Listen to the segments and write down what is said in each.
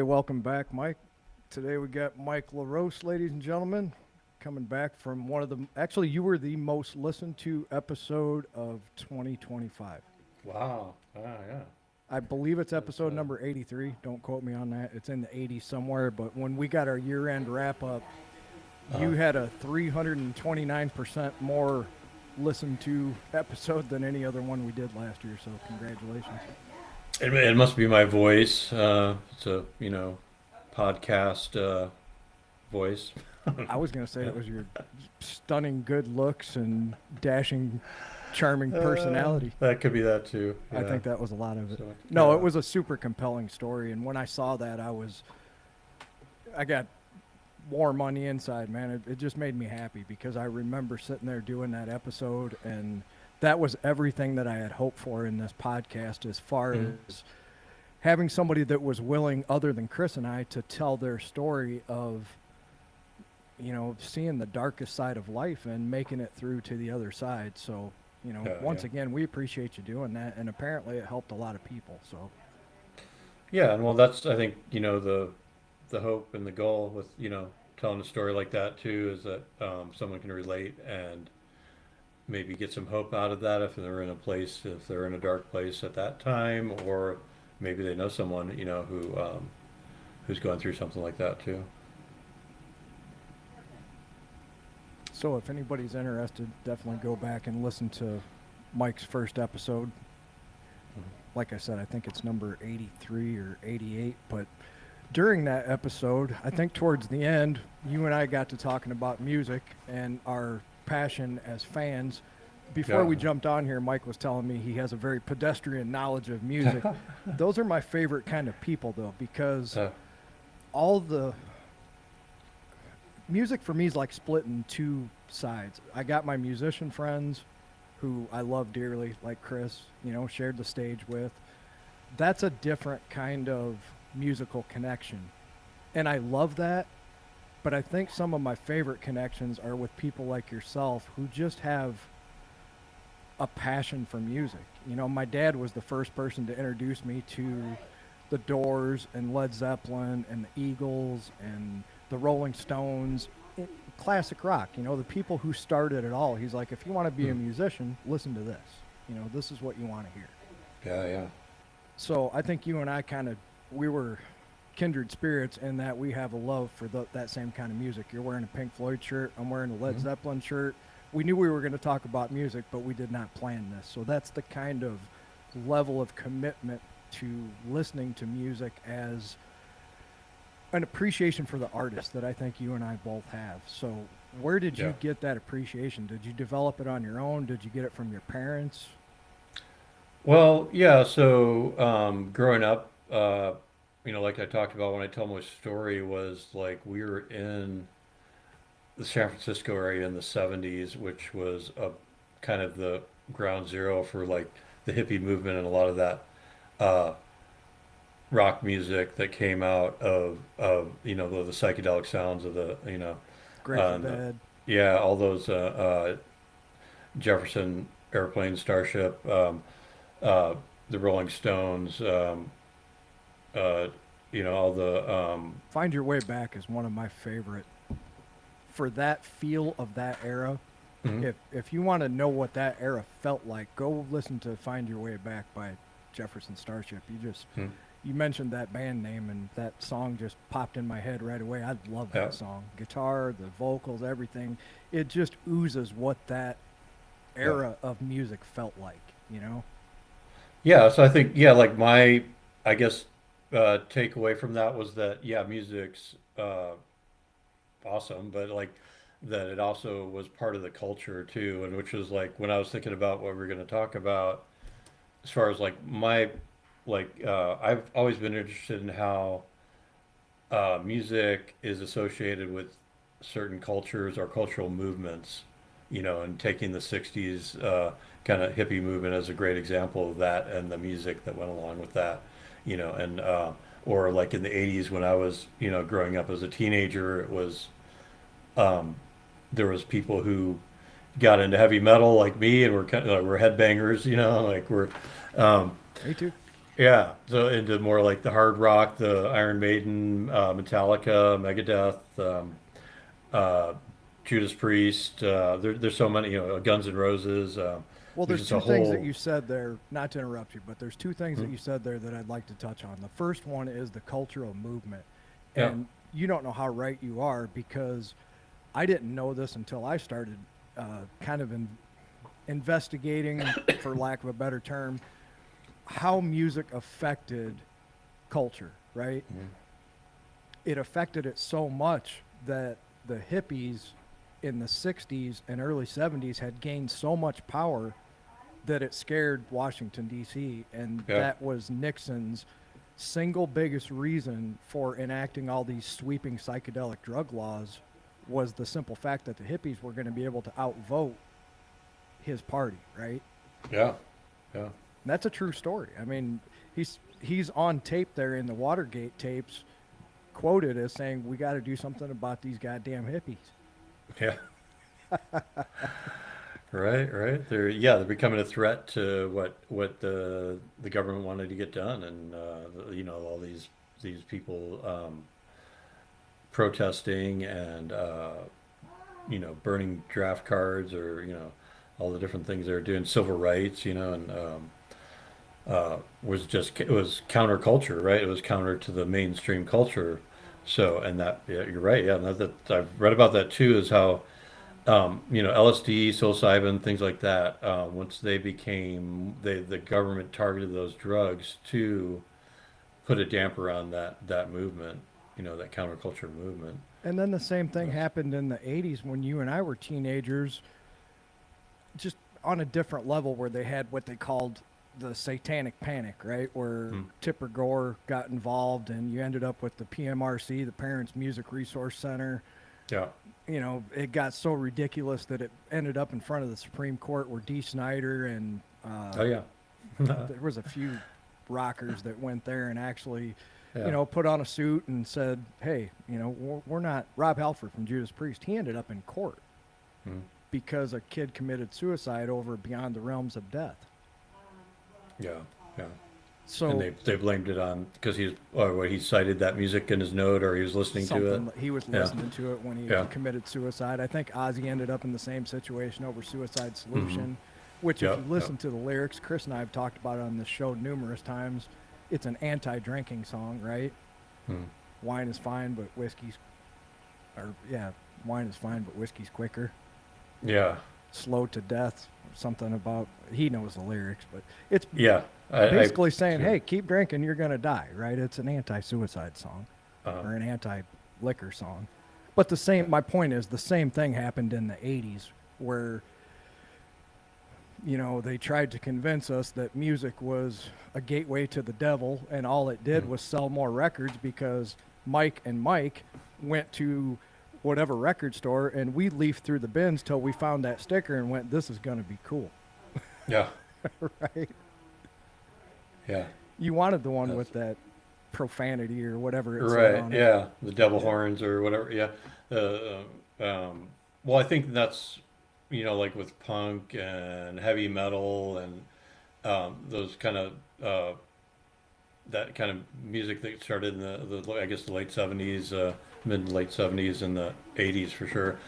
Hey, welcome back, Mike. Today we got Mike LaRose, ladies and gentlemen, coming back from one of the. Actually, you were the most listened to episode of 2025. Wow. Yeah. I believe it's That's episode number 83. Don't quote me on that. It's in the 80s somewhere. But when we got our year end wrap up, you uh, had a 329% more listened to episode than any other one we did last year. So, congratulations. it must be my voice. It's a podcast voice. I was going to say Yeah. it was your stunning good looks and dashing, charming personality. That could be that too. I Yeah. think that was a lot of it. So No, it yeah. was a super compelling story, and when I saw that, I got warm on the inside, man. It just made me happy because I remember sitting there doing that episode, and that was everything that I had hoped for in this podcast, as far Mhm. as having somebody that was willing, other than Chris and I, to tell their story of seeing the darkest side of life and making it through to the other side. So, once Yeah. again, we appreciate you doing that. And apparently it helped a lot of people. So, Yeah. And well, that's I think the hope and the goal with telling a story like that too is that someone can relate and maybe get some hope out of that if they're in a dark place at that time, or maybe they know someone who's going through something like that too. so if anybody's interested, definitely go back and listen to Mike's first episode. Like I said, I think it's number 83 or 88. But during that episode, I think towards the end, you and I got to talking about music and our passion as fans. Before Yeah. we jumped on here, Mike was telling me he has a very pedestrian knowledge of music. Those are my favorite kind of people, though, because Uh, all the music for me is like split in two sides. I got my musician friends who I love dearly, like Chris, shared the stage with. That's a different kind of musical connection. And I love that. But I think some of my favorite connections are with people like yourself who just have a passion for music. My dad was the first person to introduce me to the Doors and Led Zeppelin and the Eagles and the Rolling Stones. Classic rock, the people who started it all. He's like, if you want to be a hmm. musician, listen to this. This is what you want to hear. Yeah, yeah. So I think you and I we were kindred spirits in that we have a love for that same kind of music. You're wearing a Pink Floyd shirt. I'm wearing a Led Hmm. Zeppelin shirt. We knew we were going to talk about music, but we did not plan this. So that's the kind of level of commitment to listening to music as an appreciation for the artist that I think you and I both have. So where did Yeah. you get that appreciation? Did you develop it on your own? Did you get it from your parents? Well, yeah. So growing up, like I talked about when I tell my story, was like we were in the San Francisco area in the '70s, which was a kind of the ground zero for like the hippie movement and a lot of that uh, rock music that came out of the psychedelic sounds of Grateful and Dead. yeah, all those Jefferson Airplane, Starship, uh, the Rolling Stones, uh, all the Find Your Way Back is one of my favorite for that feel of that era. mhm. If you want to know what that era felt like, go listen to Find Your Way Back by Jefferson Starship. Mhm. You mentioned that band name and that song just popped in my head right away. I love Yeah, that song. Guitar, the vocals, everything. It just oozes what that yeah, era of music felt like. yeah. So I think yeah, like my I guess takeaway from that was that yeah, music's awesome, but like that it also was part of the culture too, and which was like when I was thinking about what we are going to talk about as far as like I've always been interested in how music is associated with certain cultures or cultural movements, and taking the '60s kind of hippie movement as a great example of that, and the music that went along with that, and or like in the '80s when I was, growing up as a teenager, it was um, there was people who got into heavy metal like me and were kind of, were headbangers, like we're um, Me too. Yeah, so into more like the hard rock, the Iron Maiden, Metallica, Megadeth, uh, Judas Priest. There's so many, Guns N' Roses. Well, There's there's just a two things that whole, you said there, not to interrupt you, but there's two things that hmm, you said there that I'd like to touch on. The first one is the cultural movement. yeah, And you don't know how right you are because I didn't know this until I started kind of investigating, for lack of a better term, how music affected culture, right? mhm, It affected it so much that the hippies in the 60s and early 70s had gained so much power that it scared Washington, D.C. And yeah, that was Nixon's single biggest reason for enacting all these sweeping psychedelic drug laws was the simple fact that the hippies were going to be able to outvote his party, right? yeah, yeah, And that's a true story. I mean, he's on tape there in the Watergate tapes, quoted as saying, "We got to do something about these goddamn hippies." yeah. Right, right. They're becoming a threat to what the government wanted to get done, and all these people protesting and burning draft cards, or all the different things they're doing, civil rights, and it was counterculture, right? It was counter to the mainstream culture. So, and that, yeah, you're right. Yeah, that I've read about that too, is how LSD, psilocybin, things like that. Once the government targeted those drugs to put a damper on that movement, that counterculture movement. And then the same thing Uh, happened in the 80s when you and I were teenagers, just on a different level where they had what they called the satanic panic, right? Where hmm, Tipper Gore got involved and you ended up with the PMRC, the Parents Music Resource Center. yeah. It got so ridiculous that it ended up in front of the Supreme Court where Dee Snyder and Oh yeah. there was a few rockers that went there and actually, Yeah. put on a suit and said, "Hey, we're not Rob Halford from Judas Priest." He ended up in court Hmm. because a kid committed suicide over Beyond the Realms of Death. Yeah. Yeah. And So they blamed it on because he cited that music in his note, or he was listening to it. something he was Yeah. listening to it when he Yeah. committed suicide. I think Ozzy ended up in the same situation over Suicide Hmm. Solution, which if Yeah. you Yeah. listen to the lyrics, Chris and I have talked about it on this show numerous times. It's an anti-drinking song, right? Hmm. Wine is fine, but whiskey's, or yeah, wine is fine, but whiskey's quicker. Yeah. Slow to death, something about, he knows the lyrics, but it's Yeah. I basically saying, too. hey, keep drinking, you're going to die, right? It's an anti-suicide song Uh, or an anti-liquor song. But the same, my point is, the same thing happened in the 80s where, they tried to convince us that music was a gateway to the devil and all it did mm, was sell more records because Mike and Mike went to whatever record store and we leafed through the bins till we found that sticker and went, this is going to be cool, yeah. right? Yeah. You wanted the one That's with that profanity or whatever it said right. on it. Yeah. The devil Yeah. horns or whatever. Yeah. Uh, well, I think that's, like with punk and heavy metal and those kind of that kind of music that started in I guess the late 70s, mid and late 70s and the 80s for sure.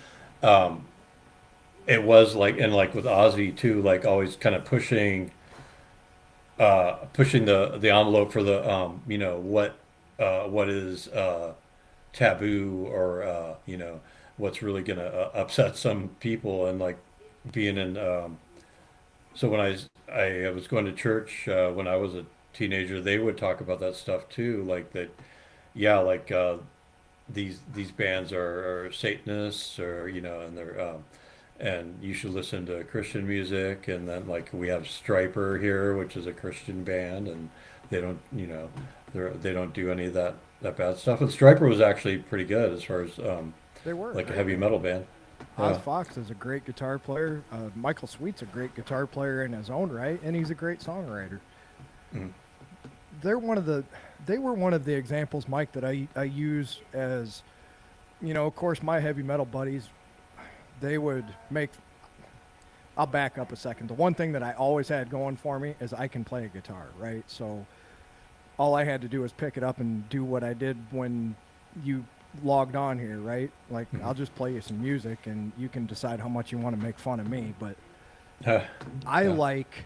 Um, it was like, and like with Ozzy too, like always kind of pushing the envelope for the what is taboo, or what's really gonna upset some people, and like being in so when I was going to church when I was a teenager, they would talk about that stuff too, like that. Yeah, like these bands are Satanists, or and they're and you should listen to Christian music. And then like we have Striper here, which is a Christian band, and they don't they don't do any of that bad stuff. And Striper was actually pretty good as far as They were like a right. heavy metal band. Oz Yeah. Fox is a great guitar player. Michael Sweet's a great guitar player in his own right, and he's a great songwriter. Mm. They're one of the, they were one of the examples, Mike, that I use as, of course, my heavy metal buddies, they would make. I'll back up a second. The one thing that I always had going for me is I can play a guitar, right? So all I had to do was pick it up and do what I did when you logged on here, right? Like, Mhm. I'll just play you some music and you can decide how much you want to make fun of me. But Uh, I yeah. like,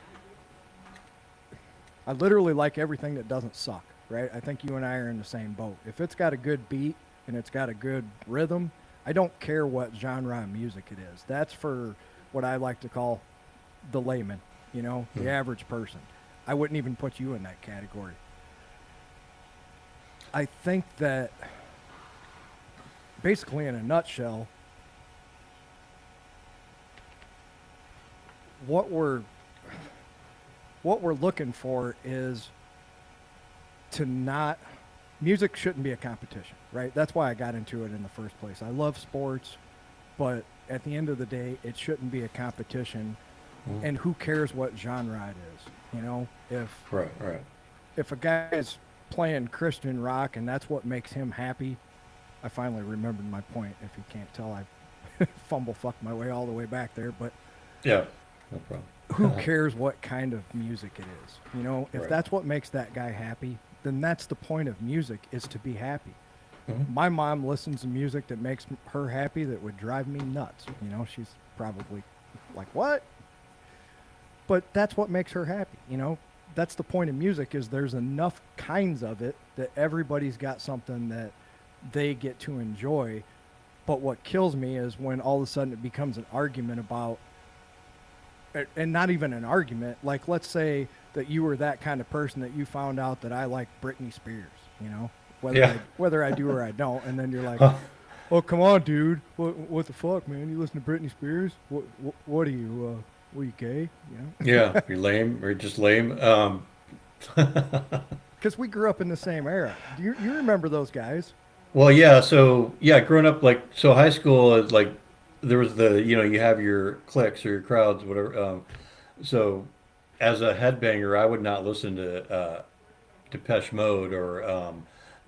I literally like everything that doesn't suck, right? I think you and I are in the same boat. If it's got a good beat and it's got a good rhythm, I don't care what genre of music it is. That's for what I like to call the layman, the Mhm. average person. I wouldn't even put you in that category. I think that basically, in a nutshell, what we're what we're looking for is to not music shouldn't be a competition, right? That's why I got into it in the first place. I love sports, but at the end of the day, it shouldn't be a competition. Mhm. And who cares what genre it is? Right, right. If a guy is playing Christian rock and that's what makes him happy, I finally remembered my point. If you can't tell, I fumble fucked my way all the way back there. But Yeah, no who problem. cares what kind of music it is? If Right. that's what makes that guy happy, then that's the point of music, is to be happy. Mhm. My mom listens to music that makes her happy that would drive me nuts. She's probably like, what? But that's what makes her happy. That's the point of music, is there's enough kinds of it that everybody's got something that they get to enjoy. But what kills me is when all of a sudden it becomes an argument about, and not even an argument. Like, let's say that you were that kind of person that you found out that I like Britney Spears, whether Yeah. I do or I don't, and then you're like, Huh. "Oh, come on, dude! What the fuck, man? You listen to Britney Spears? What are you? What are you gay? Yeah, you're lame or just lame. Because we grew up in the same era. Do you remember those guys? Well, yeah, so yeah, growing up like so high school is like there was you have your cliques or your crowds, whatever. So as a headbanger, I would not listen to Depeche Mode or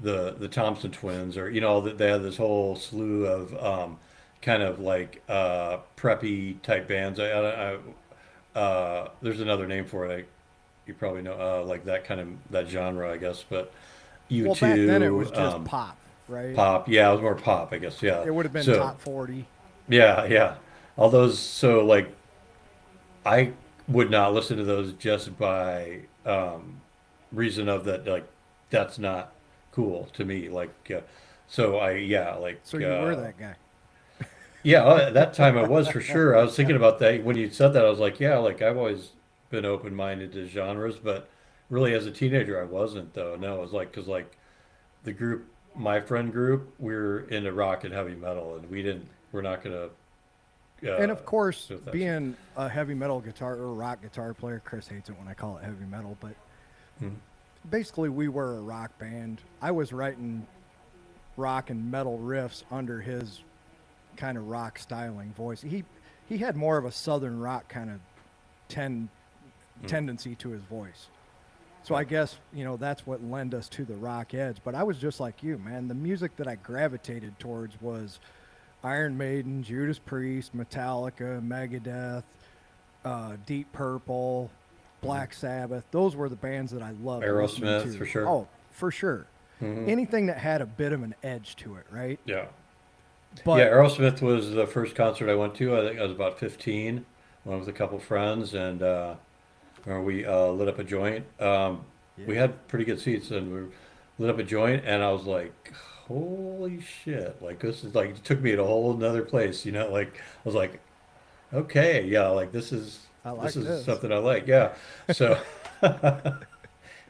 the Thompson Twins or that they had this whole slew of kind of like preppy type bands. There's another name for it. You probably know like that kind of that genre, I guess. But Well, back then it was U2, just pop, right? pop. Yeah, it was more pop, I guess. Yeah. It would have been So top 40. yeah, yeah. All those. So like I would not listen to those just by reason of that like that's not cool to me. Like so I yeah like So you were that guy. yeah at that time I was for sure. I was thinking about that when you said that. I was like yeah like I've always been open-minded to genres, but really as a teenager I wasn't though. No, it was like because like the group my friend group we're into rock and heavy metal and we're not gonna And uh, of course, do that. being a heavy metal guitar or rock guitar player, Chris hates it when I call it heavy metal, but Mhm. basically we were a rock band. I was writing rock and metal riffs under his kind of rock styling voice. He had more of a southern rock kind of ten, Mhm. tendency to his voice. So Yeah. I guess, that's what lent us to the rock edge. But I was just like you, man. The music that I gravitated towards was Iron Maiden, Judas Priest, Metallica, Megadeth, Deep Purple, Mhm. Black Sabbath. Those were the bands that I loved listening Aerosmith for to. sure. Oh, for sure. Hmm. Anything that had a bit of an edge to it, right? Yeah. Yeah, But Aerosmith was the first concert I went to. I think I was about 15. Went with a couple friends and where we lit up a joint. We yeah. had pretty good seats and we lit up a joint and I was like, holy shit. Like this is like it took me to a whole another place, like I was like, okay, yeah, like I this like is this. something I like. Yeah. So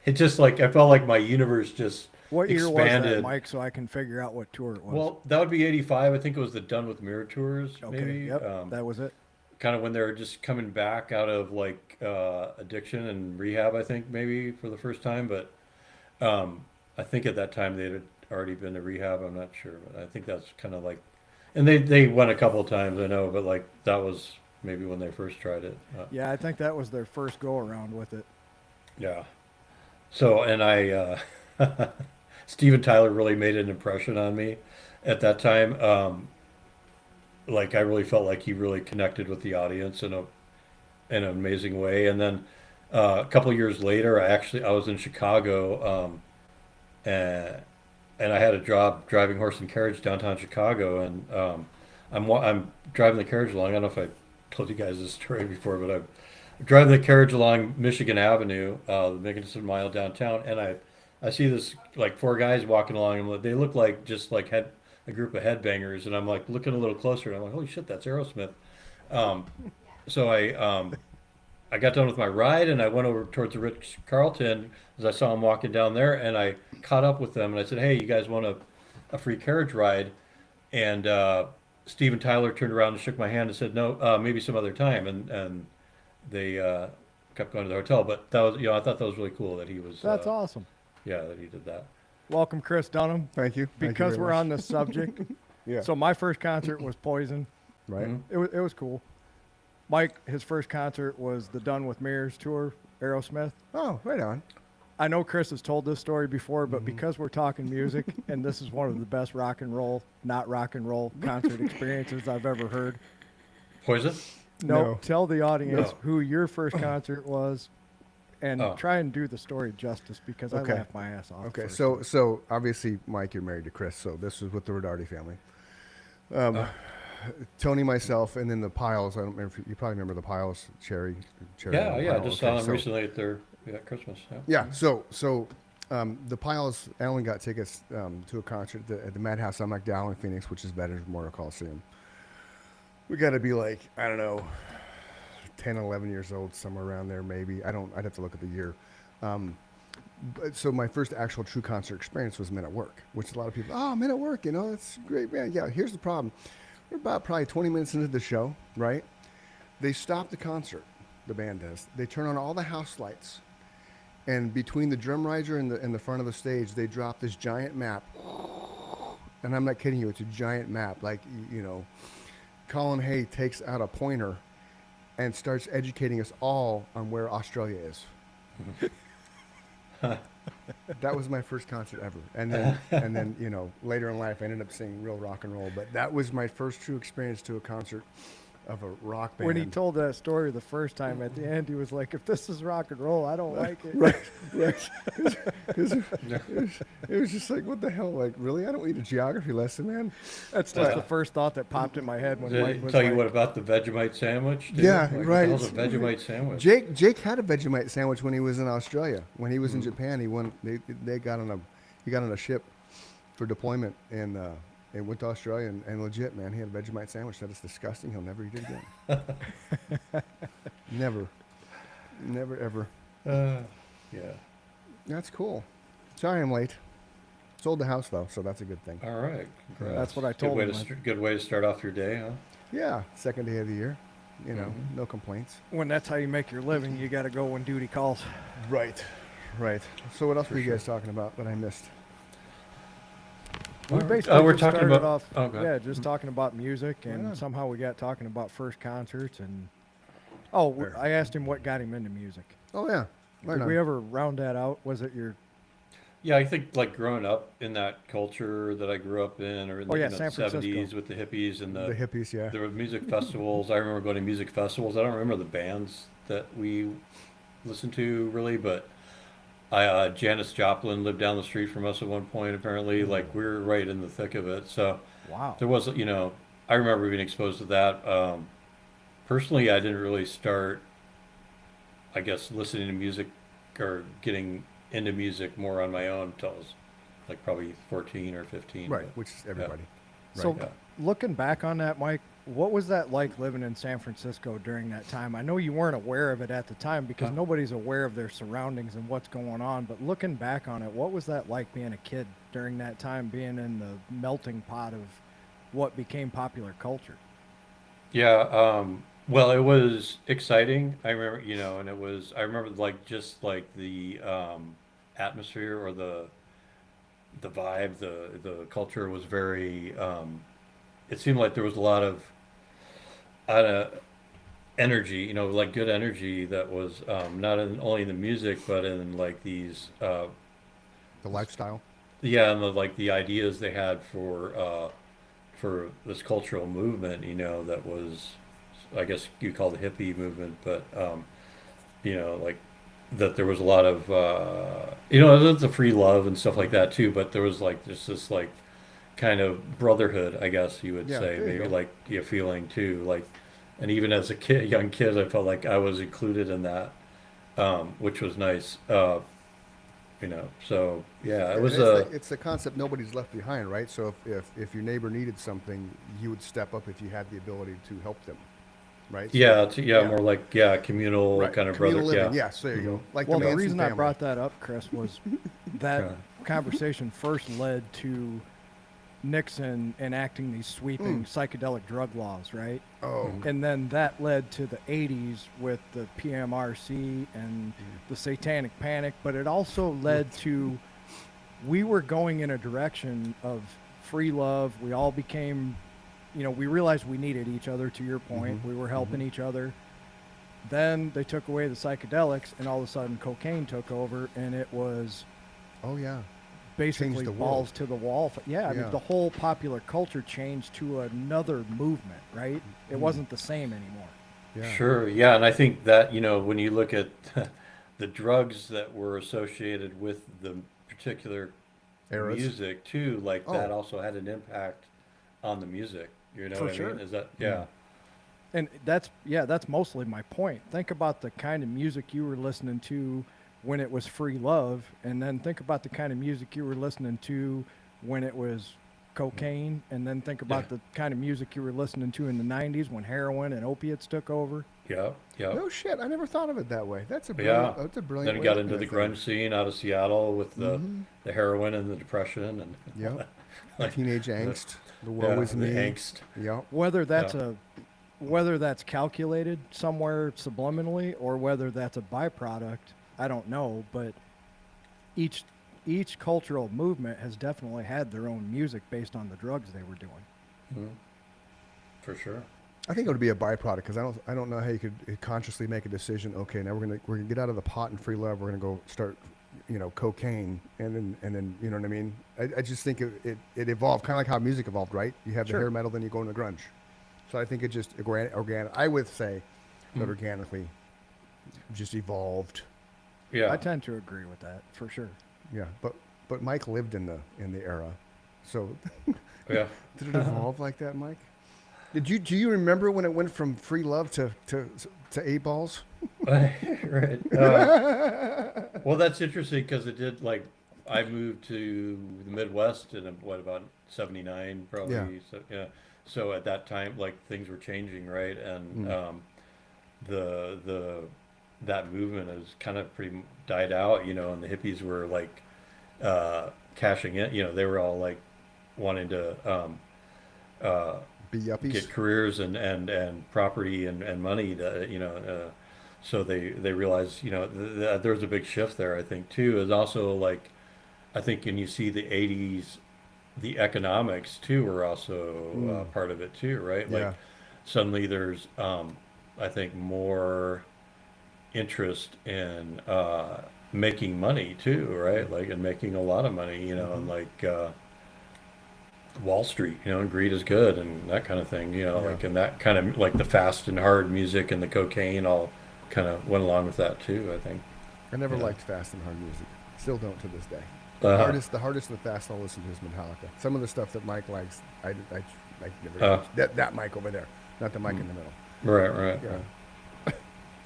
it just like I felt like my universe just What year was that, expanded. Mike, so I can figure out what tour it was? Well, that would be 85. I think it was the Done with Mirror tours, Okay, maybe. yep, that was it. Kind of when they were just coming back out of like addiction and rehab, I think maybe for the first time. But um, I think at that time they'd already been to rehab. I'm not sure, but I think that's kind of like, and they went a couple of times, I know, but like that was maybe when they first tried it. Yeah, I think that was their first go around with it. Yeah. So, and Steven Tyler really made an impression on me at that time. Like I really felt like he really connected with the audience in an amazing way. And then A couple of years later, I was in Chicago, and I had a job driving horse and carriage downtown Chicago, and I'm driving the carriage along. I don't know if I told you guys this story before, but I'm driving the carriage along Michigan Avenue, the Magnificent Mile downtown, and I see this like four guys walking along, and they look like just like head a group of headbangers, and I'm like looking a little closer, and I'm like, holy shit, that's Aerosmith. Um, so I got done with my ride and I went over towards the Ritz Carlton as I saw them walking down there and I caught up with them and I said, "Hey, you guys want a free carriage ride?" And Steven Tyler turned around and shook my hand and said, "No, maybe some other time." And they kept going to the hotel. But that was, I thought that was really cool that he was, That's awesome. yeah, that he did that. Welcome, Chris Dunham. Thank you. Thank you Because very we're much. on this subject, Yeah. so my first concert was Poison. Right. Mhm. It was cool. Mike, his first concert was the Done with Mirrors tour, Aerosmith. Oh, right on. I know Chris has told this story before, but Mm-hmm. because we're talking music, and this is one of the best rock and roll, not rock and roll concert experiences I've ever heard. Poison? No, tell the audience No. who your first concert was, and Oh. try and do the story justice because I Okay. laughed my ass off. Okay. first So time. so obviously, Mike, you're married to Chris. So this is with the Rodardi family. Tony, myself, and then the Piles. I don't remember. If you probably remember the Piles. Cherry. Yeah, yeah. I Pile. just Okay, saw him so- recently at their Christmas. Yeah. Yeah. So the Piles. Alan got tickets to a concert at the Madhouse on McDowell in Phoenix, which is Veterans Memorial Coliseum. We got to be like, I don't know, 10, 11 years old, somewhere around there, maybe. I'd have to look at the year. But so my first actual true concert experience was Men at Work, which a lot of people, oh, Men at Work, that's great, man. Yeah, here's the problem. We're about probably 20 minutes into the show, right? They stop the concert, the band does. They turn on all the house lights. And between the drum riser and the front of the stage, they drop this giant map. And I'm not kidding you, it's a giant map. Like, Colin Hay takes out a pointer and starts educating us all on where Australia is. That was my first concert ever. And then, later in life I ended up singing real rock and roll. But that was my first true experience to a concert of a rock band. when he told that story the first time, at the end he was like, "If this is rock and roll, I don't like it." Right. It was just like, what the hell? Like, really? I don't need a geography lesson, man. That's just the first thought that popped in my head when Did Mike he was tell like, you what about the Vegemite sandwich? Dude? Yeah, Like, what the right. hell's a Vegemite sandwich? Jake had a Vegemite sandwich when he was in Australia. When he was in Japan, they got on a ship for deployment and went to Australia and legit, man, he had a Vegemite sandwich. That is disgusting. He'll never eat it again. Never ever. Yeah. That's cool. Sorry I'm late. Sold the house though, so that's a good thing. All right. Congrats. That's what I Good told way him. to good way to start off your day, huh? Yeah, second day of the year. No complaints. when that's how you make your living, you got to go when duty calls. Right. So what else were you guys talking about that I missed? We basically we're just talking started about. off, Oh, go ahead. just talking about music, and Yeah. somehow we got talking about first concerts, and I asked him what got him into music. Oh yeah. Right Did on. we ever round that out? Was it your? Yeah, I think like growing up in that culture that I grew up in, or in Oh, the yeah, San Francisco. 70s with the hippies and The hippies, yeah. there were music festivals. I remember going to music festivals. I don't remember the bands that we listened to really, but Janis Joplin lived down the street from us at one point. Apparently, like we were right in the thick of it. So Wow. there was, I remember being exposed to that. Personally, I didn't really start, I guess, listening to music or getting into music more on my own until I was like probably 14 or 15. Right, but- which is everybody. So yeah. looking back on that, Mike, what was that like living in San Francisco during that time? I know you weren't aware of it at the time because Huh. nobody's aware of their surroundings and what's going on. But looking back on it, what was that like being a kid during that time, being in the melting pot of what became popular culture? Yeah, well, it was exciting. I remember, and I remember like just like the atmosphere or the vibe, the culture was very, it seemed like there was a lot of energy, like good energy that was not only in the music, but in like these, The lifestyle. yeah, and like the ideas they had for this cultural movement, that was, I guess you call the hippie movement, but like that there was a lot of there's a free love and stuff like that too, but there was like just this like kind of brotherhood, I guess you would Yeah, say, there you maybe go. like you feeling too, like, and even as a kid, young kid, I felt like I was included in that, which was nice. So yeah, it And was a it's the concept nobody's left behind, right? So if your neighbor needed something, you would step up if you had the ability to help them, right? So yeah, yeah, yeah, more like yeah, communal right. kind of brother, Communal living. yeah. Yes, there you Hmm. go. Like the Well, the Manson reason I family. brought that up, Chris, was that Yeah. conversation first led to Nixon enacting these sweeping psychedelic drug laws, right? Oh, And then that led to the 80s with the PMRC and the Satanic Panic, but it also led to we were going in a direction of free love. We all became, we realized we needed each other, to your point. We were helping each other. Then they took away the psychedelics, and all of a sudden cocaine took over, and it was oh yeah, basically the balls world. to the wall. Yeah, I mean, Yeah. the whole popular culture changed to another movement, right? It Mm. wasn't the same anymore. Yeah. Sure, yeah, and I think that, when you look at the drugs that were associated with the particular Eras. music too, like that Oh, also had an impact on the music. You know For what I mean? sure. Is that, Mm. yeah, And that's mostly my point. Think about the kind of music you were listening to when it was free love, and then think about the kind of music you were listening to when it was cocaine, and then think yeah, about the kind of music you were listening to in the 90s when heroin and opiates took over. yeah, yeah, no shit. I never thought of it that way. That's a yeah. brilliant. That's a Then brilliant it way of got looking into the at things. grunge scene out of Seattle with Mm-hmm. the heroin and the depression and all Yep. that. The Like, teenage the, angst. The woe is the me. angst. Yep. Whether Yeah. that's calculated somewhere subliminally or whether that's a byproduct, I don't know, but each each cultural movement has definitely had their own music based on the drugs they were doing. Mhm. For sure. I think it would be a byproduct because I don't know how you could consciously make a decision. Okay, now we're gonna get out of the pot and free love. We're gonna go start, cocaine, and then you know what I mean. I just think it evolved kind of like how music evolved, right? You have the Sure. hair metal, then you go into grunge. So I think it just organic. I would say that Mhm. organically just evolved. Yeah. I tend to agree with that for sure. Yeah, but Mike lived in the era, so Yeah. did it evolve like that, Mike? Do you remember when it went from free love to eight balls? Right. Well, that's interesting because it did like I moved to the Midwest in what about 79 Yeah. probably. So yeah. So at that time, like things were changing, right? And Mm. the that movement has kind of pretty died out, and the hippies were like cashing in. They were all like wanting to uh, Be yuppies. get careers and property and money to so they realize there's a big shift there. I think too is also like I think when you see the 80s, the economics too are also Mm. part of it too, right? Like Yeah. suddenly there's I think more interest in making money too, right? Like and making a lot of money, and Hmm. like Wall Street, and greed is good and that kind of thing, Yeah. like and that kind of like the fast and hard music and the cocaine all kind of went along with that too, I think. I never Yeah. liked fast and hard music. Still don't to this day. Uh, The hardest and the fast I'll listen to is Metallica. Some of the stuff that Mike likes, I never. uh, That Mike over there, not the Mike in the middle. right. Yeah.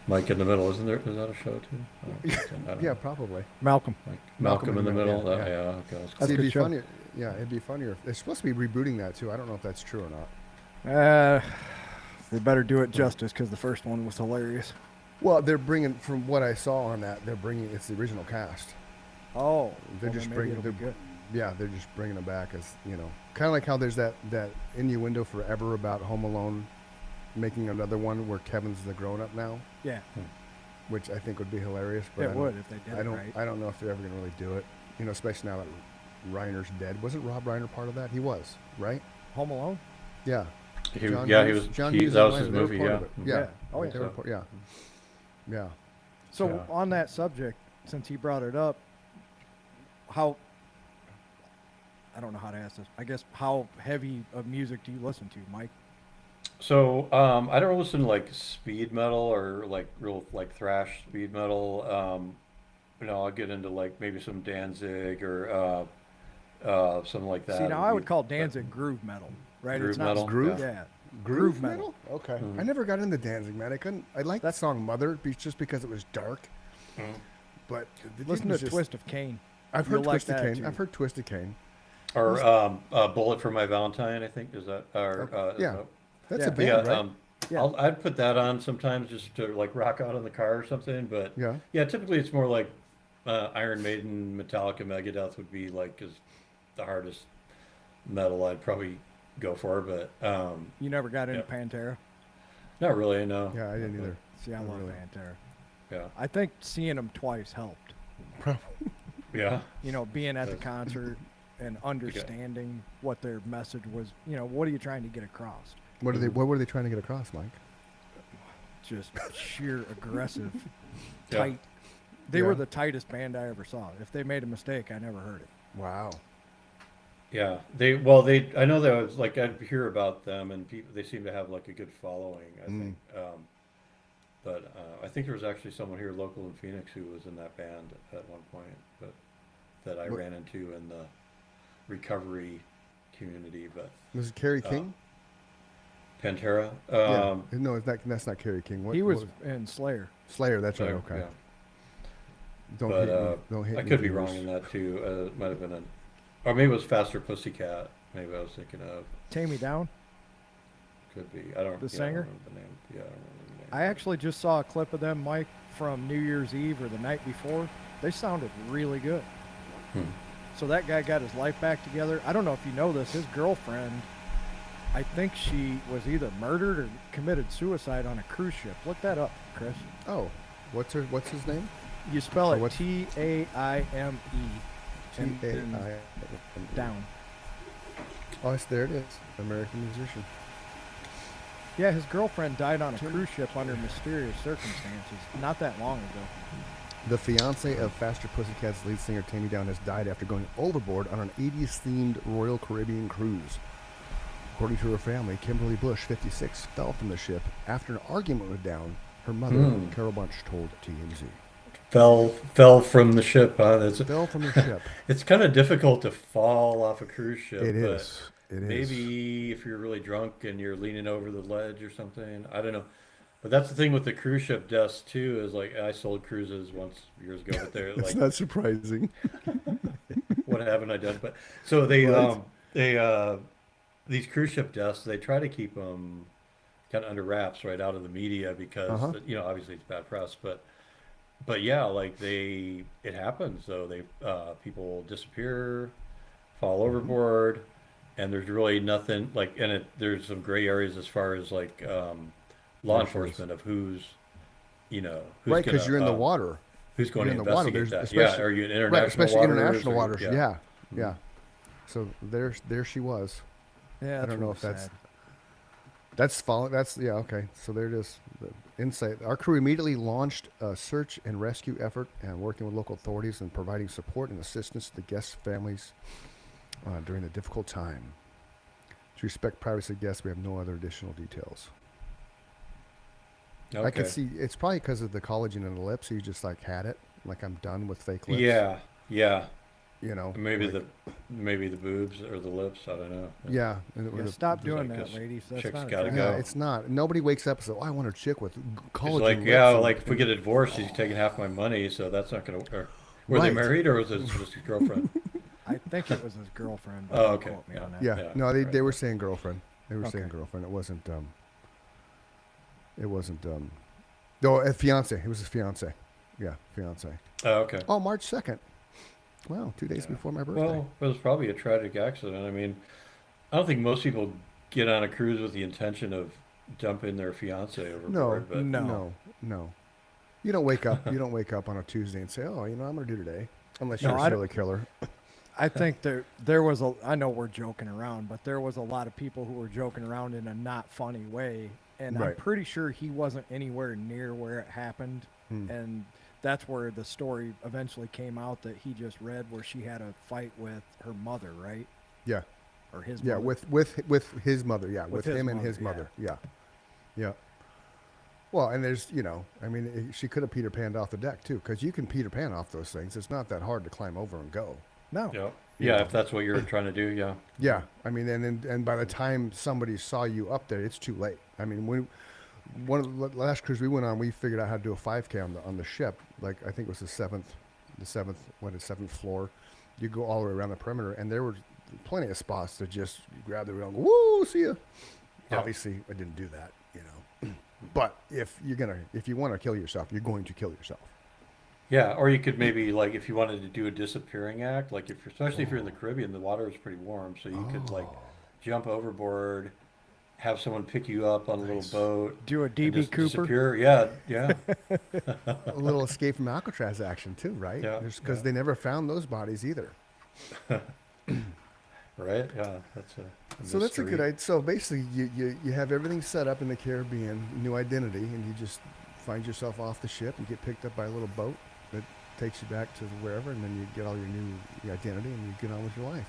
Mike in the Middle, isn't there? Is that a show too? I don't Yeah, know. probably. Malcolm. Like Malcolm in the Middle. Yeah, yeah. Yeah, okay, that's That's cool. See, a it'd good be show. funnier. Yeah, it'd be funnier. They're supposed to be rebooting that too. I don't know if that's true or not. They better do it justice because the first one was hilarious. Well, they're bringing, from what I saw on that, it's the original cast. Oh, They're well, just then maybe bringing, it'll be good. yeah, they're just bringing them back as kind of like how there's that innuendo forever about Home Alone making another one where Kevin's the grown up now, Yeah, which I think would be hilarious. But it would if they did I it don't, right. I don't know if they're ever going to really do it. Especially now that Reiner's dead. Wasn't Rob Reiner part of that? He was, right? Home Alone. Yeah. He, John yeah, he Hughes- was. John He, Hughes that and was his Reiner, they were movie. part Yeah. of it. Yeah. Yeah. Oh, yeah. They were part- yeah. Yeah. So Yeah. on that subject, since he brought it up, how I don't know how to ask this. I guess how heavy of music do you listen to, Mike? So I don't listen to like speed metal or like real like thrash speed metal. I'll get into like maybe some Danzig or something like See, that now would I be would call uh, Danzig groove metal, right? It's groove not, metal. Groove? Yeah. yeah, groove Groove metal. metal? Okay. I Mhm. never got into Danzig, man. I couldn't. I liked the That's song "Mother" just because it was dark, Mhm. but the dude listen to was just. Twist of Cain. I've You'll heard like Twisted that Cane. I've too. heard Twisted Cane. Or Those, Bullet for My Valentine, I think is that or okay. is Yeah, that? that's a Yeah, But yeah, band, right? yeah. I'd put that on sometimes just to like rock out in the car or something. But Yeah. yeah, typically it's more like Iron Maiden, Metallica, Megadeth would be like is the hardest metal I'd probably go for. But You never got yeah, into Pantera? not really. No, Yeah, I didn't either. See, I Not love really. Pantera. Yeah, I think seeing them twice helped. yeah. You know, being at the That's- concert and Okay. understanding what their message was. You know, what are you trying to get across? What are they? Mhm. What were they trying to get across, Mike? Just sheer aggressive, Yeah. tight. They were Yeah. the tightest band I ever saw. If they made a mistake, I never heard it. Wow. Yeah, they I know there was like I'd hear about them and people they seem to have like a good following, I Mm. think. But I think there was actually someone here local in Phoenix who was in that band at one point, but that I What ran into in the recovery community. But was it? Carrie uh, King? Pantera, Yeah. No, it's not. That's not Carrie King. He was What in Slayer. Slayer? That's right. so, Okay. yeah. Don't But hate me. Don't hate I me, could be viewers. wrong in that too. It might have been or maybe it was Faster Pussycat. Maybe I was thinking of. Tammy Down, Could be. I don't. the Yeah, I don't singer. remember the name. Yeah, I don't remember the name. I actually just saw a clip of them, Mike, from New Year's Eve or the night before. They sounded really good. Hmm. So that guy got his life back together. I don't know if you know this. His girlfriend, I think she was either murdered or committed suicide on a cruise ship. Look that up, Chris. Oh, what's his name? You spell Or it what's- Taime T and A then I. down. Oh, there it is. American musician. Yeah, his girlfriend died on a cruise ship under mysterious circumstances not that long ago. The fiance of Faster Pussycat's lead singer Tammy Down has died after going overboard on an 80s themed Royal Caribbean cruise. According to her family, Kimberly Bush, 56, fell from the ship after an argument with Down. Her mother, Hmm. Carol Bunch, told TMZ. Fell from the ship, huh? Fell from the ship. It's kind of difficult to fall off a cruise ship, It but is. It is. maybe if you're really drunk and you're leaning over the ledge or something, I don't know. But that's the thing with the cruise ship deaths too, is like I sold cruises once years ago, but they're It's like, not surprising. what haven't I done? But so they Right. these cruise ship deaths, they try to keep them kind of under wraps, right, out of the media because Uh-huh. obviously it's bad press, but yeah, like it happens. So people disappear, fall overboard, and there's really nothing like, there's some gray areas as far as like law There sure is. enforcement of who's Right, because gonna you're in the water. who's going You're to in the water. investigate There's that. Yeah, especially are you in right, international especially waters? international Or, waters. yeah. Yeah, Mhm. yeah. So there she was. Yeah, I that's don't know really if that's sad. that's following. That's yeah. Okay, so there it is. The insight. Our crew immediately launched a search and rescue effort, and working with local authorities and providing support and assistance to the guests' families during the difficult time. To respect privacy of guests, we have no other additional details. I Okay. could see it's probably because of the collagen in the lips. You just like had it. Like I'm done with fake lips. Yeah, yeah. You know. Maybe like, maybe the boobs or the lips. I don't know. Yeah. and Yeah, the- stop It's doing like that, this ladies. That's chick's not gotta attractive. Yeah, go. it's not. Nobody wakes up and says, "Oh, I want a chick with collagen." It's like, lips yeah, and- like if we get a divorce, he's taking half my money, so that's not gonna. Or, were they Right. married or was it just his girlfriend? I think it was his girlfriend. But Oh, don't okay, quote me yeah. on that. Yeah, Yeah, no, they right. were saying girlfriend. They were saying Okay. girlfriend. It wasn't. It wasn't. No, a fiance. It was his fiance. Yeah, fiance. Oh, okay. Oh, March 2nd. Wow, 2 days Yeah. before my birthday. Well, it was probably a tragic accident. I mean, I don't think most people get on a cruise with the intention of dumping their fiance overboard, but No. no. You don't wake up. You don't wake up on a Tuesday and say, "Oh, I'm gonna do today," unless No, you're a I serial killer. I think there was a. I know we're joking around, but there was a lot of people who were joking around in a not funny way, and I'm Right. pretty sure he wasn't anywhere near where it happened, Hmm. and that's where the story eventually came out that he just read where she had a fight with her mother, right? Yeah. or his Yeah, mother. with his mother. Yeah, with his him and mother, his yeah. mother. Yeah, yeah. Well, and there's, I mean, she could have Peter Panned off the deck too, because you can Peter Pan off those things. It's not that hard to climb over and go. No. Yeah. You Yeah, know. if that's what you're trying to do, yeah. Yeah, I mean, and by the time somebody saw you up there, it's too late. I mean, when one of the last cruise we went on, we figured out how to do a 5K on the ship. Like I think it was the seventh floor. You go all the way around the perimeter, and there were plenty of spots to just grab the wheel and go, woo, see ya. Yeah. Obviously, I didn't do that, But if you want to kill yourself, you're going to kill yourself. Yeah, or you could maybe like if you wanted to do a disappearing act, like especially if you're in the Caribbean, the water is pretty warm, so you could like jump overboard, have someone pick you up on a little boat, Do a and DB just Cooper. disappear. Yeah, yeah, A little escape from Alcatraz action too, right? Yeah, Because yeah. they never found those bodies either. right. Yeah, that's a So that's a good mystery. idea. So basically, you have everything set up in the Caribbean, new identity, and you just find yourself off the ship and get picked up by a little boat that takes you back to wherever, and then you get all your new identity and you get on with your life.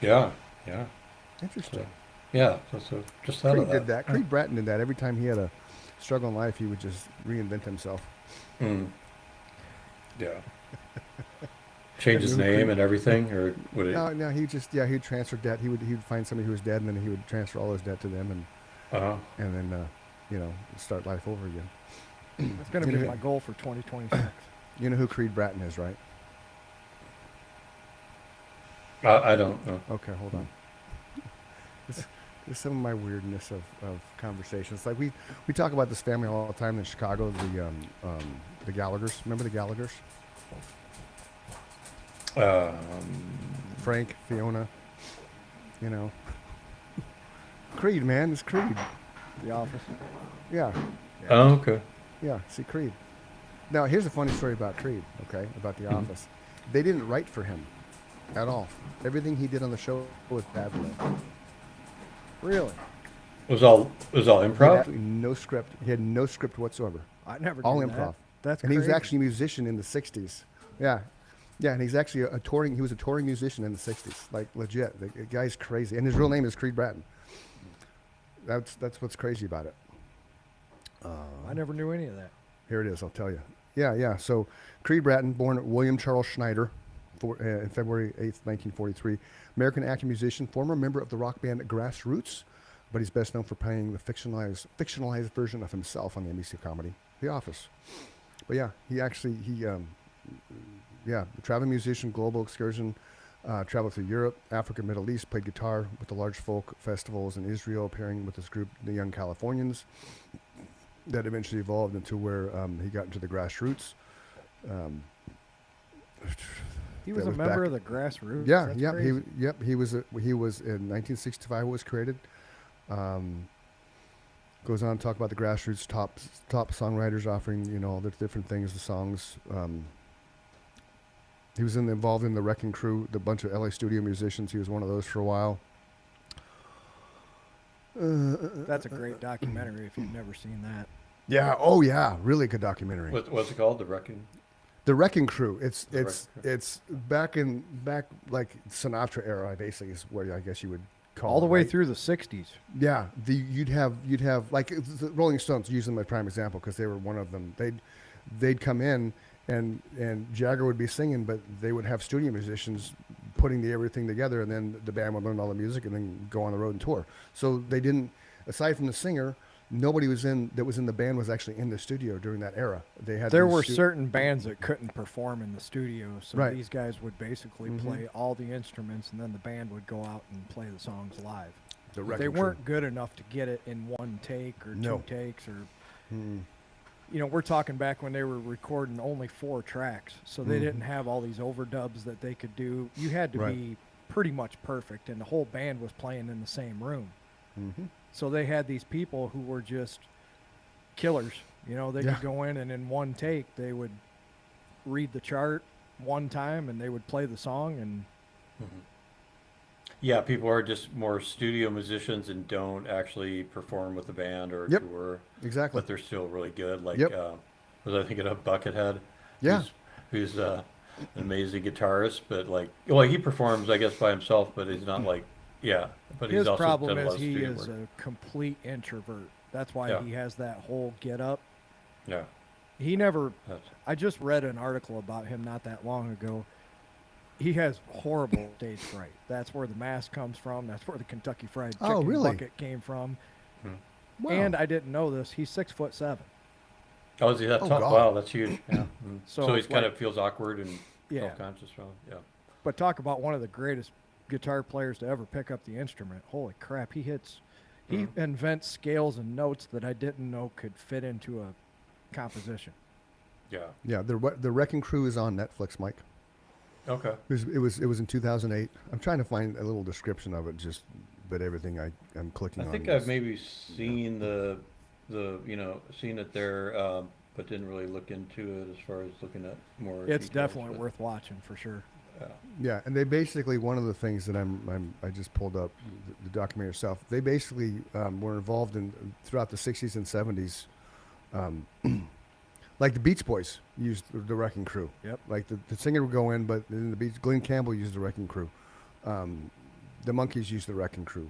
Yeah, yeah, Interesting. yeah. So just thought Creed of did that. Creed Bratton did that. Every time he had a struggle in life, he would just reinvent himself. Mm. Yeah. Change his Creed- name and everything, or would it? No, he'd transfer debt. He'd find somebody who was dead, and then he would transfer all his debt to them, Uh-huh. and then start life over again. That's going to You be know- my goal for 2026. You know who Creed Bratton is, right? I don't know. Okay, hold on. There's some of my weirdness of conversations. Like we talk about this family all the time in Chicago, the Gallaghers. Remember the Gallaghers? Um, Frank, Fiona, Creed, man, it's Creed. The Office. Yeah, oh, okay. yeah, see Creed. Now, here's a funny story about Creed, okay, about The Office. They didn't write for him at all. Everything he did on the show was bad. Really? It was all He had improv. absolutely no script. He had no script whatsoever. I never All knew improv. that. That's And he was crazy. actually a musician in the 60s. Yeah. Yeah, and he's actually he was a touring musician in the 60s. Like, legit. The guy's crazy. And his real name is Creed Bratton. That's what's crazy about it. I never knew any of that. Here it is, I'll tell you. Yeah. So, Creed Bratton, born William Charles Schneider in February 8th, 1943. American actor, musician, former member of the rock band Grassroots, but he's best known for playing the fictionalized version of himself on the NBC comedy The Office. But yeah, traveling musician, global excursion, traveled through Europe, Africa, Middle East, played guitar with the large folk festivals in Israel, appearing with this group, the Young Californians, that eventually evolved into where he got into the Grassroots. He was That a was member back- of the Grassroots. Yeah, That's yeah, crazy. he was in 1965 it was created. Goes on to talk about the Grassroots top songwriters offering all the different things, the songs. He was involved in the Wrecking Crew, the bunch of LA studio musicians. He was one of those for a while. That's a great documentary if you've never seen that. Yeah, oh yeah, really good documentary. What's it called? The Wrecking. The Wrecking Crew. It's The Wrecking Crew. it's back like Sinatra era, basically is what I guess you would call All the it, way right? through the 60s. Yeah, you'd have like the Rolling Stones, use them as a prime example because they were one of them. They'd come in and Jagger would be singing, but they would have studio musicians putting everything together, and then the band would learn all the music and then go on the road and tour. So they didn't, aside from the singer, nobody that was in the band was actually in the studio during that era. They had There these were stu- certain bands that couldn't perform in the studio, so Right. these guys would basically Mhm. play all the instruments, and then the band would go out and play the songs live. the They Wrecking Crew. weren't good enough to get it in one take or No. two takes, or Mm. we're talking back when they were recording only 4 tracks, so they Mhm. didn't have all these overdubs that they could do. You had to Right. be pretty much perfect, and the whole band was playing in the same room. Mhm. So they had these people who were just killers. They Yeah. could go in and in one take they would read the chart one time and they would play the song, and Yeah, people are just more studio musicians and don't actually perform with the band or Yep. tour, Exactly. but they're still really good. Like, Yep. was I thinking of Buckethead? Yeah. Who's an amazing guitarist, but like, well, he performs, I guess, by himself, but he's not like Yeah, but he's His also problem done a is lot of he studio is work. a complete introvert. That's why Yeah. he has that whole get up. Yeah, He never. that's, I just read an article about him not that long ago. He has horrible stage fright. That's where the mask comes from. That's where the Kentucky Fried Chicken Oh, really? bucket came from. hmm. Wow. And I didn't know this. He's 6'7". Oh, is he that Oh, tall? God. Wow, that's huge. Yeah. Mm. So, So he's kind like- of feels awkward and Yeah. self-conscious from it. Yeah. But talk about one of the greatest guitar players to ever pick up the instrument. Holy crap, he hits. He Mhm. invents scales and notes that I didn't know could fit into a composition. Yeah. Yeah, the Wrecking Crew is on Netflix, Mike. Okay. It was in 2008. I'm trying to find a little description of it, but everything I'm clicking I on. think is- I've maybe seen the seen it there, but didn't really look into it as far as looking at more. It's details, definitely but, worth watching for sure. Yeah. Yeah, and they basically, one of the things that I just pulled up the documentary itself. They basically were involved in throughout the 60s and 70s. Like the Beach Boys used the Wrecking Crew. Yep. Like the singer would go in, but in the Beach, Glenn Campbell used the Wrecking Crew. The Monkees used the Wrecking Crew.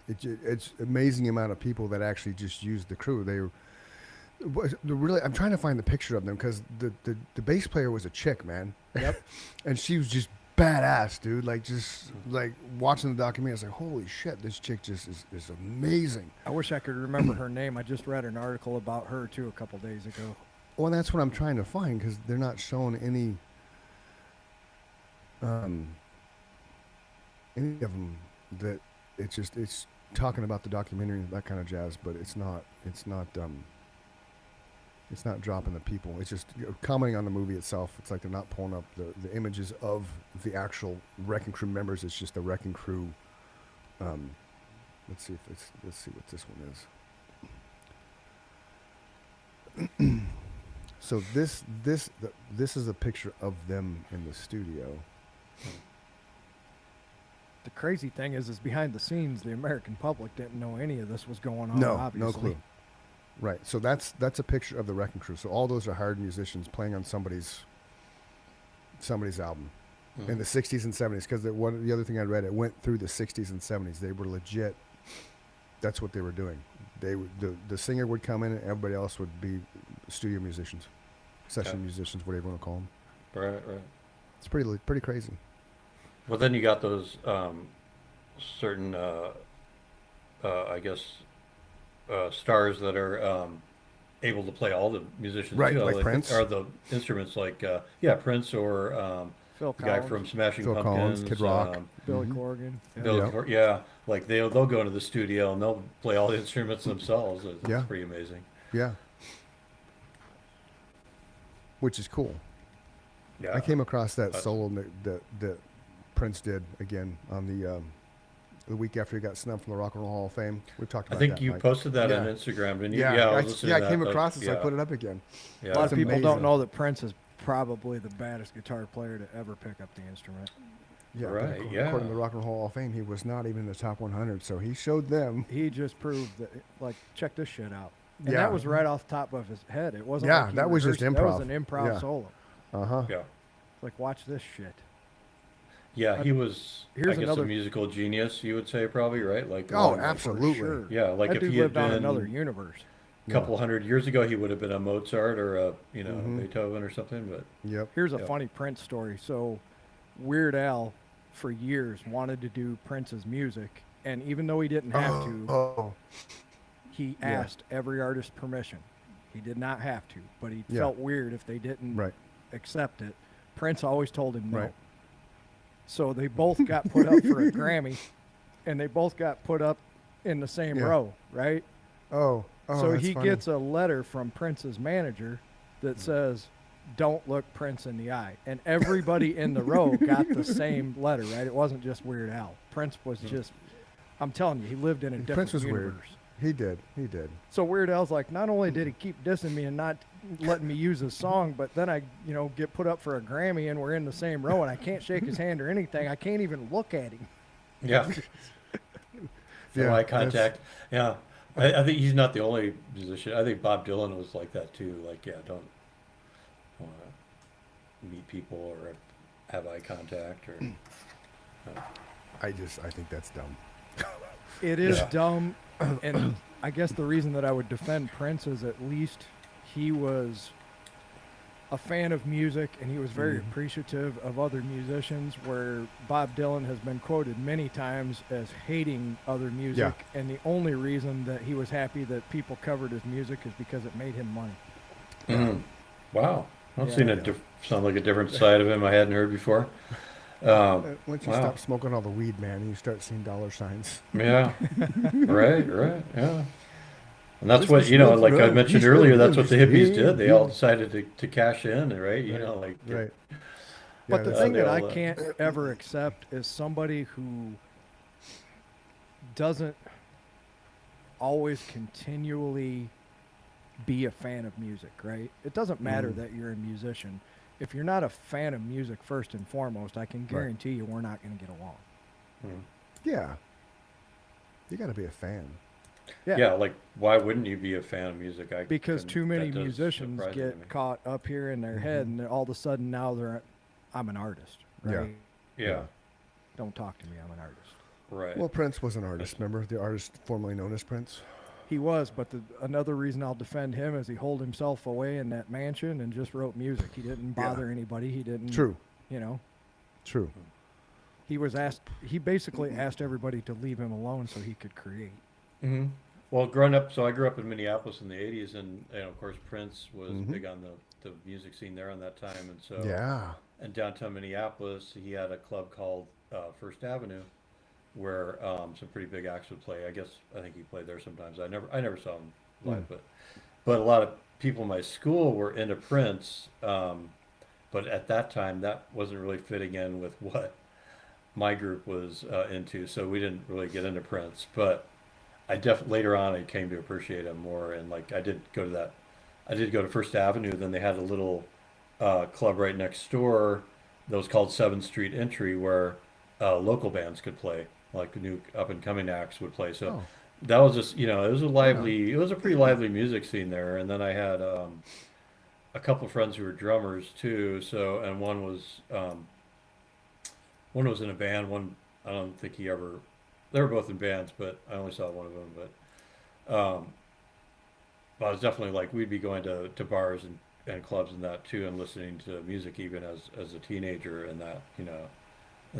It's amazing amount of people that actually just used the crew. Really, I'm trying to find the picture of them because the bass player was a chick, man. Yep. And she was just badass, dude. Like, just like watching the documentary, I was like, holy shit, this chick just is amazing. I wish I could remember her name. I just read an article about her too a couple days ago. Well, that's what I'm trying to find because they're not showing any of them that it's talking about the documentary and that kind of jazz, but it's not dropping the people. It's just commenting on the movie itself. It's like they're not pulling up the images of the actual Wrecking Crew members. It's just the Wrecking Crew. Let's see what this one is. So this is a picture of them in the studio. The crazy thing is behind the scenes, the American public didn't know any of this was going on. No, obviously. no clue. Right. So that's a picture of the Wrecking Crew. So all those are hired musicians playing on somebody's album in the 60s and 70s. Because the other thing I read, it went through the 60s and 70s. They were legit. That's what they were doing. The singer would come in, and everybody else would be studio musicians, session Okay. musicians, whatever you want to call them. Right. It's pretty crazy. Well, then you got those certain, I guess, stars that are able to play all the musicians, Right, too, like Prince. or the instruments, like Prince or Phil the guy Collins, from Smashing Phil Pumpkins, Collins, Kid Rock. Billy Mhm. Corgan. Yeah. Bill Yeah. yeah, like they'll go into the studio and they'll play all the instruments themselves. It's Yeah. pretty amazing. Yeah. Which is cool. Yeah, I came across that That's- solo that Prince did again on the week after he got snubbed from the Rock and Roll Hall of Fame. We talked I about think that. you Mike. posted that Yeah. on Instagram, didn't you? Yeah, I I, was listening to that. came That- across it, so I yeah, put it up again. yeah. A lot of That's people don't amazing. know that Prince is probably the baddest guitar player to ever pick up the instrument. Yeah, but Right, according, yeah. according to the Rock and Roll Hall of Fame, he was not even in the top 100. So he showed them. He just proved that, like, check this shit out. And Yeah. that was right off the top of his head. It wasn't. Yeah, like he that was just rehearsed it. That was improv. an improv Yeah. solo. Yeah. Like, watch this shit. Yeah, he was, I Here's guess, another- a musical genius, you would say, probably, right? Like, Oh, like, absolutely. For sure. Yeah, like That if dude he had lived on been another universe. a couple hundred years ago, he would have been a Mozart or a, Mhm. Beethoven or something. But Yep. Here's a Yeah. funny Prince story. So, Weird Al, for years, wanted to do Prince's music, and even though he didn't have to, Oh. he Yeah. asked every artist permission. He did not have to, but he Yeah. felt weird if they didn't Right. accept it. Prince always told him no. Right. So they both got put up for a Grammy, and they both got put up in the same Yeah. row, right? Oh. So that's he funny. gets a letter from Prince's manager that says, "Don't look Prince in the eye." And everybody in the row got the same letter, right? It wasn't just Weird Al. Prince was just, I'm telling you, he lived in a different Prince was universe. weird. He did. He did. So Weird Al's like, not only did he keep dissing me and not letting me use his song, but then I, get put up for a Grammy and we're in the same row and I can't shake his hand or anything. I can't even look at him. yeah, Yeah, eye that's- contact. Yeah, I think he's not the only musician. I think Bob Dylan was like that too. Like, don't want to meet people or have eye contact or. I think that's dumb. It is Yeah. dumb, and I guess the reason that I would defend Prince is at least he was a fan of music and he was very appreciative of other musicians, where Bob Dylan has been quoted many times as hating other music, and the only reason that he was happy that people covered his music is because it made him money. Mhm. Wow. I've Yeah. seen a sound like a different side of him I hadn't heard before. Once you Wow. stop smoking all the weed, man, and you start seeing dollar signs. Yeah. Right, yeah. And that's This what, is you know, not like I right. mentioned You earlier, should that's what the hippies understand. did. They all decided to cash in, right? You know, like, Right. But Yeah, the that's- thing they that I all, can't ever accept is somebody who doesn't always continually be a fan of music, right? It doesn't matter that you're a musician. If you're not a fan of music first and foremost, I can guarantee you we're not going to get along. Yeah. You got to be a fan. yeah, like, why wouldn't you be a fan of music? Because too many that does musicians surprise get me. caught up here in their head, and all of a sudden now I'm an artist, Yeah. right? Yeah, Don't talk to me, I'm an artist. right. Well, Prince was an artist. Remember the artist formerly known as Prince? He was, but another reason I'll defend him is he holed himself away in that mansion and just wrote music. He didn't bother anybody. He didn't. True. You know, True. he was asked. He basically asked everybody to leave him alone so he could create. Hmm. Well, growing up, so I grew up in Minneapolis in the 80s, and of course, Prince was big on the music scene there on that time. And so, Yeah. in downtown Minneapolis, he had a club called First Avenue, where some pretty big acts would play. I think he played there sometimes. I never saw him live, but a lot of people in my school were into Prince. But at that time, that wasn't really fitting in with what my group was into, so we didn't really get into Prince. But later on I came to appreciate him more, and like I did go to First Avenue. Then they had a little club right next door that was called 7th Street Entry, where local bands could play, like new up and coming acts would play. So that was just, it was it was a pretty lively music scene there. And then I had a couple of friends who were drummers too. So, and one was in a band. One, I don't think they were both in bands, but I only saw one of them. But I was definitely like, we'd be going to bars and clubs and that too, and listening to music even as a teenager in that, in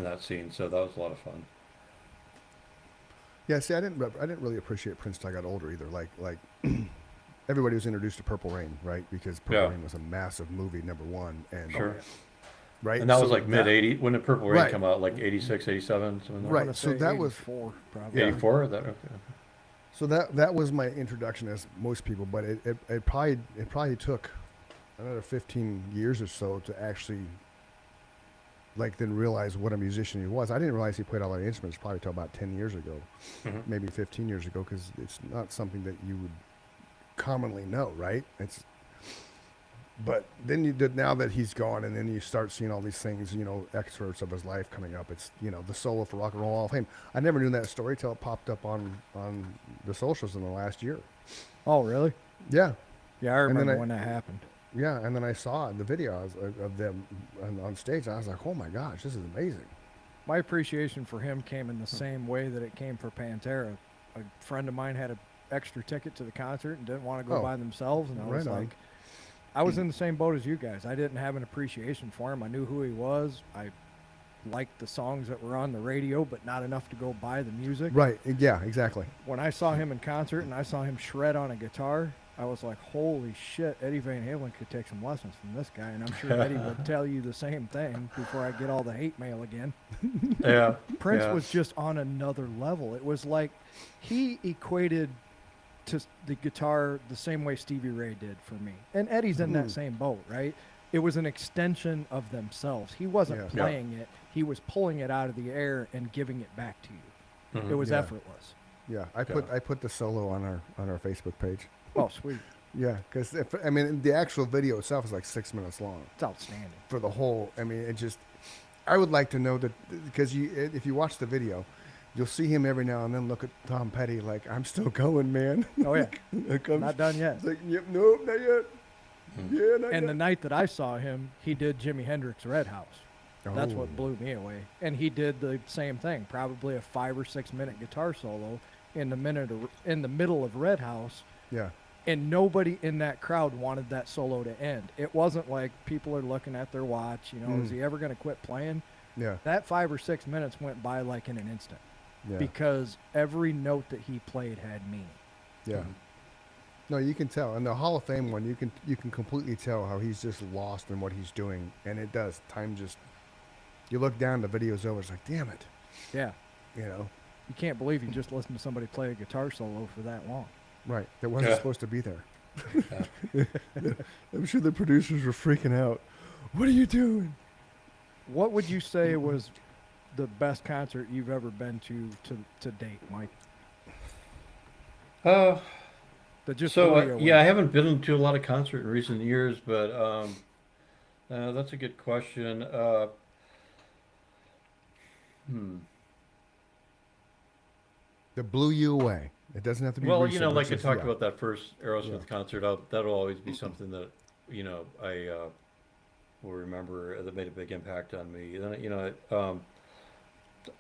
that scene. So that was a lot of fun. Yeah. See, I didn't really appreciate Prince till I got older either. Like everybody was introduced to Purple Rain, right? Because Purple Rain was a massive movie, #1, and Sure. right. And that So was like mid 80s. When did Purple Rain Right. come out? Like 86, 87, something like Right. I'm gonna So say that was 84, probably. Yeah. 84? Is that okay? So that was my introduction, as most people, but it probably took another 15 years or so to actually then realize what a musician he was. I didn't realize he played all the instruments probably till about 10 years ago, maybe 15 years ago, because it's not something that you would commonly know, right? But then now that he's gone, and then you start seeing all these things, excerpts of his life coming up. It's, the solo for Rock and Roll Hall of Fame. I never knew that story till it popped up on the socials in the last year. Oh, really? Yeah. Yeah, I And then remember when that happened. Yeah, and then I saw the video of them on stage, and I was like, oh my gosh, this is amazing. My appreciation for him came in the same way that it came for Pantera. A friend of mine had an extra ticket to the concert and didn't want to go Oh. by themselves, and I was Right on. like, I was in the same boat as you guys. I didn't have an appreciation for him. I knew who he was. I liked the songs that were on the radio, but not enough to go buy the music. Right, yeah, exactly. When I saw him in concert and I saw him shred on a guitar, I was like, holy shit, Eddie Van Halen could take some lessons from this guy. And I'm sure Eddie would tell you the same thing before I get all the hate mail again. Yeah. Prince yeah. was just on another level. It was like he equated to the guitar the same way Stevie Ray did for me. And Eddie's in that same boat, right? It was an extension of themselves. He wasn't Yeah. playing it. He was pulling it out of the air and giving it back to you. Mhm. It was Yeah. effortless. Yeah, I put the solo on our Facebook page. Oh, sweet. Yeah, because the actual video itself is like 6 minutes long It's outstanding. for the whole. I would like to know that, because if you watch the video, you'll see him every now and then look at Tom Petty like, I'm still going, man. Oh, yeah. It comes- Not done yet. It's like, yep, nope, not yet. Yeah, not And yet. the night that I saw him, he did Jimi Hendrix Red House. That's Oh. what blew me away. And he did the same thing, probably a 5 or 6 minute guitar solo in the middle of Red House, Yeah. and nobody in that crowd wanted that solo to end. It wasn't like people are looking at their watch, is he ever going to quit playing? Yeah. That 5 or 6 minutes went by like in an instant Yeah. because every note that he played had meaning. Yeah. No, you can tell. And the Hall of Fame one, you can completely tell how he's just lost in what he's doing, and it does. Time just you look down, the video's over. It's like, damn it, Yeah. you know. You can't believe you just listened to somebody play a guitar solo for that long. Right. That wasn't Yeah. supposed to be there. I'm sure the producers were freaking out. What are you doing? What would you say was the best concert you've ever been to date, Mike? That just So blew you away? yeah, I haven't been to a lot of concert in recent years, but that's a good question. That blew you away. It doesn't have to be Well, recent, but like I just- talked yeah. about that first Aerosmith Yeah. concert, that'll always be something that I will remember that made a big impact on me. Then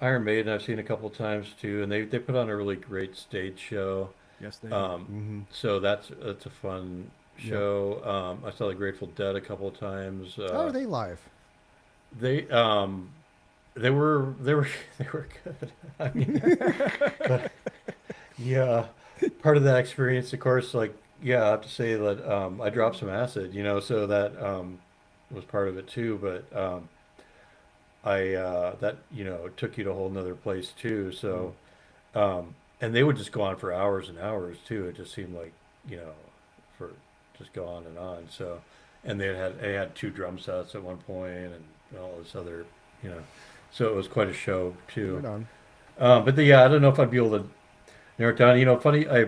Iron Maiden I've seen a couple times too, and they put on a really great stage show. Yes, they did. So that's a fun show. I saw the Grateful Dead a couple of times. How are they live? They they were they were good. I mean, but, yeah, part of that experience, of course, like I have to say that I dropped some acid, so that was part of it too. But I that took you to a whole nother place too. So and they would just go on for hours and hours too. It just seemed like for just go on and on. So and they had two drum sets at one point and all this other so it was quite a show too. Right on. But I don't know if I'd be able to narrow it down. Funny, I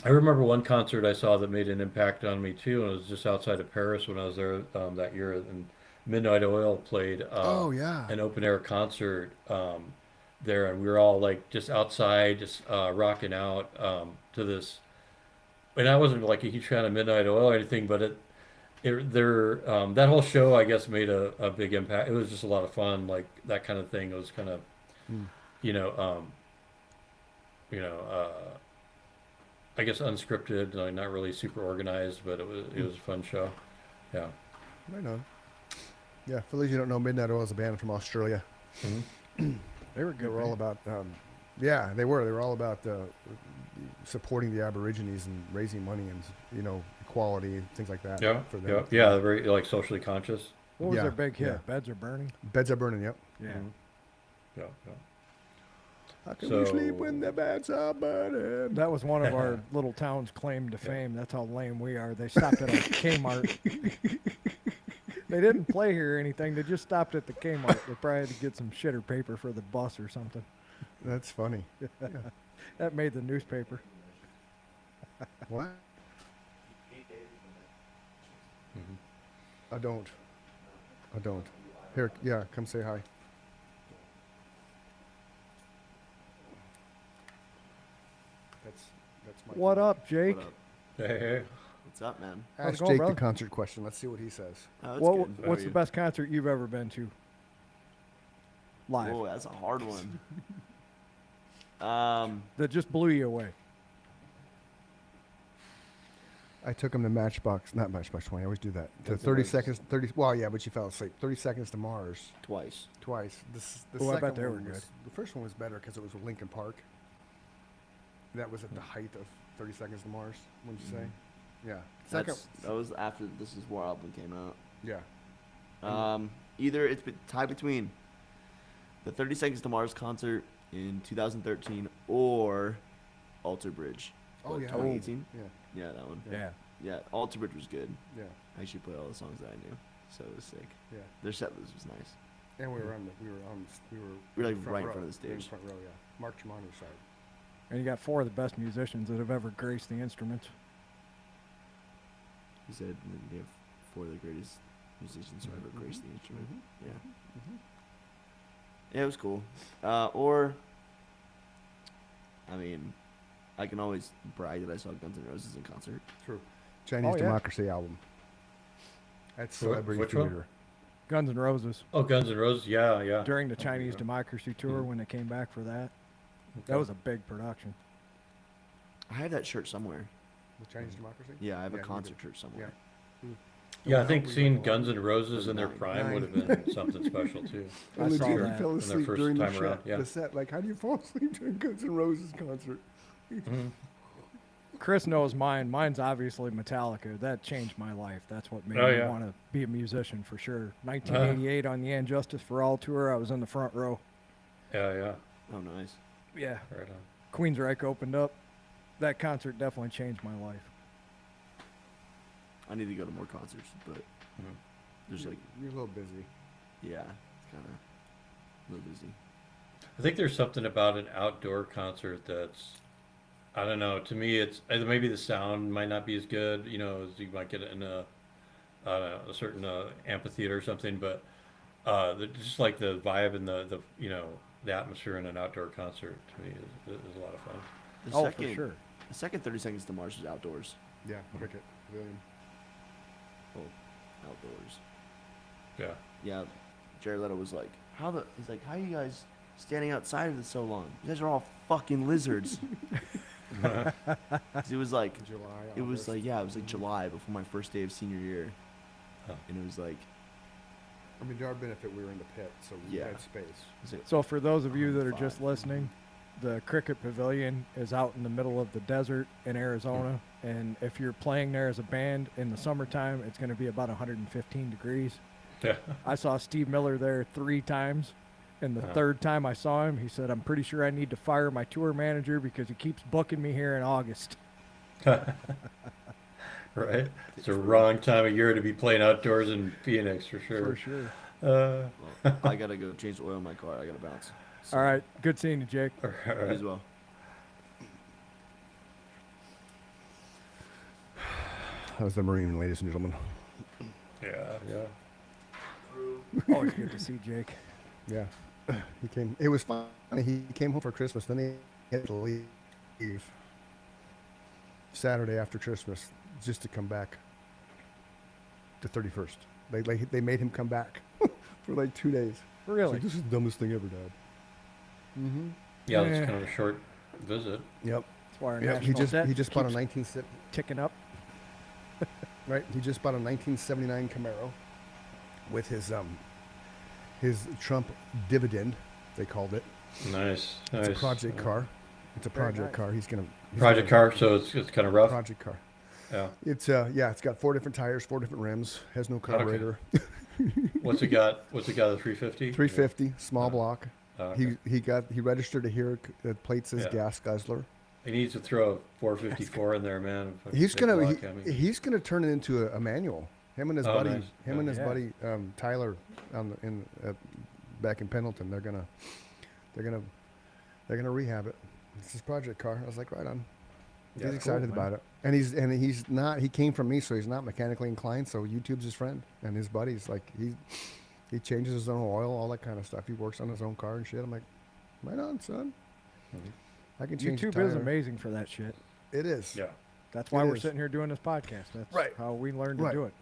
remember one concert I saw that made an impact on me too, and it was just outside of Paris when I was there that year. And Midnight Oil played Oh yeah. an open air concert there, and we were all like just outside, just rocking out to this. And I wasn't like a huge fan of Midnight Oil or anything, but that whole show I guess made a big impact. It was just a lot of fun, like that kind of thing. It was kind of you know, I guess unscripted, like not really super organized, but it was a fun show. Yeah. Right on. Yeah, for those you don't know, Midnight Oil is a band from Australia. They were They good. were all about, they were all about supporting the Aborigines and raising money and equality and things like that. Yeah, for them. they're very like socially conscious. What was Yeah, their big hit? yeah. Beds Are Burning? Beds are burning. Yep. Yeah. Yeah. How can we sleep So- when the beds are burning? That was one of our little town's claim to fame. That's how lame we are. They stopped at a Kmart. They didn't play here or anything. They just stopped at the Kmart. They probably had to get some shitter paper for the bus or something. That's funny. That made the newspaper. What? I don't. Here, yeah, come say hi. That's my. What up, Jake? What up? Hey. What's up, man? How's it Ask going, Jake brother? the concert question. Let's see what he says. Oh, it's What, good. How what's are the you? best concert you've ever been to? Live. Whoa, that's a hard one. That just blew you away. I took him to not Matchbox 20. I always do that. To Guns N' 30 Roses. seconds. 30. Well, yeah, but you fell asleep. 30 Seconds to Mars Twice. twice. The Oh, I bet second they were one good. The first one was better because it was with Linkin Park. That was at the height of 30 Seconds to Mars. Wouldn't you say? Yeah. Second. That was after This Is War album came out. Yeah. Either it's tied between the 30 Seconds to Mars concert in 2013 or Alter Bridge. Oh, yeah. 2018. Yeah. Yeah, that one. Yeah. Yeah, Alter Bridge was good. Yeah. I actually played all the songs that I knew, so it was sick. Yeah. Their set list was nice. And we were We were like right in row. front of the We were in stage. front row, yeah. Mark Tremonti's side. And you got 4 of the best musicians that have ever graced the instruments. He said you have 4 of the greatest musicians who ever graced the instrument. Yeah. Yeah, it was cool. I can always brag that I saw Guns N' Roses in concert. True. Chinese Oh, yeah. Democracy album. At Celebrity Which one? Theater. Guns N' Roses Oh, Guns N' Roses. Yeah, yeah. during the Chinese Democracy Tour when they came back for that. That was a big production. I have that shirt somewhere. The Chinese Democracy. Yeah, I have Yeah, a we concert do. shirt somewhere. Yeah, I think we seeing went along. Guns N' Roses in their Nine. prime would have been something special too. I And saw legit, that. fell In their asleep first during the time around, set. yeah. The set, like, how do you fall asleep during Guns N' Roses concert? Mhm. Chris knows mine. Mine's obviously Metallica. That changed my life. That's what made Oh, me yeah. want to be a musician for sure. 1988 on the And Justice for All tour, I was in the front row. Yeah, yeah. Oh, nice. Yeah. Right on. Queensryche opened up. That concert definitely changed my life. I need to go to more concerts, but Mhm. there's like, You're a little busy. yeah, it's kind of a little busy. I think there's something about an outdoor concert that's, I don't know. To me, it's maybe the sound might not be as good, as you might get it in a certain amphitheater or something. But just like the vibe and the atmosphere in an outdoor concert to me is a lot of fun. The Oh, second, for sure. The second 30 Seconds to Mars was outdoors. Yeah, cricket. Pavilion. Outdoors. Yeah. Yeah, Jared Leto was like, he's like, how are you guys standing outside of this so long? You guys are all fucking lizards. 'Cause it was like, July. it was August. like, yeah, it was like July before my first day of senior year. Huh. And it was like, I mean, to our benefit, we were in the pit, so we Yeah. had space. it was like So for those of you that are just 105. listening, the Cricket Pavilion is out in the middle of the desert in Arizona, and if you're playing there as a band in the summertime, it's going to be about 115 degrees. Yeah. I saw Steve Miller there 3 times, and the Huh. third time I saw him, he said, "I'm pretty sure I need to fire my tour manager because he keeps booking me here in August." Right. It's the wrong time of year to be playing outdoors in Phoenix for For sure. sure. well, I gotta go change the oil in my car. I gotta bounce. So, All right, good seeing you, Jake. All you right. as well. That was the Marine, ladies and gentlemen. Yeah, yeah. Always good to see Jake. Yeah, he came. It was funny. He came home for Christmas, then he had to leave Saturday after Christmas just to come back the 31st. They made him come back for like 2 days. It's Really? like, this is the dumbest thing ever, Dad. Mm-hmm. Yeah, Yeah. it's kind of a short visit. Yep. That's why our Yeah. national debt He just bought a keeps 19 ticking up. right. He just bought a 1979 Camaro with his Trump dividend. They called it. Nice, It's nice. a project car. It's a Very project nice. car. He's Project gonna- car, so it's kind of rough. Project car. Yeah. It's it's got 4 different tires, 4 different rims, has no carburetor. What's it got? The 350? 350, small block. Okay. He registered a here the plate says Yeah. gas guzzler. He needs to throw a 454 in there, man. He's Big gonna block, I mean. he's gonna turn it into a manual. Him and his Oh, buddy, nice. him and his Yeah. buddy Tyler, back in Pendleton. They're gonna rehab it. It's his project car. I was like, right on. Yeah, He's cool, excited man. about it, and he's not. He came from me, so he's not mechanically inclined. So YouTube's his friend, and his buddies. Like he changes his own oil, all that kind of stuff. He works on his own car and shit. I'm like, right on, son. Mhm. I can change. the YouTube is tire. amazing for that shit. It is. Yeah. That's why It we're is. sitting here doing this podcast. That's Right. how we learned to Right. do it.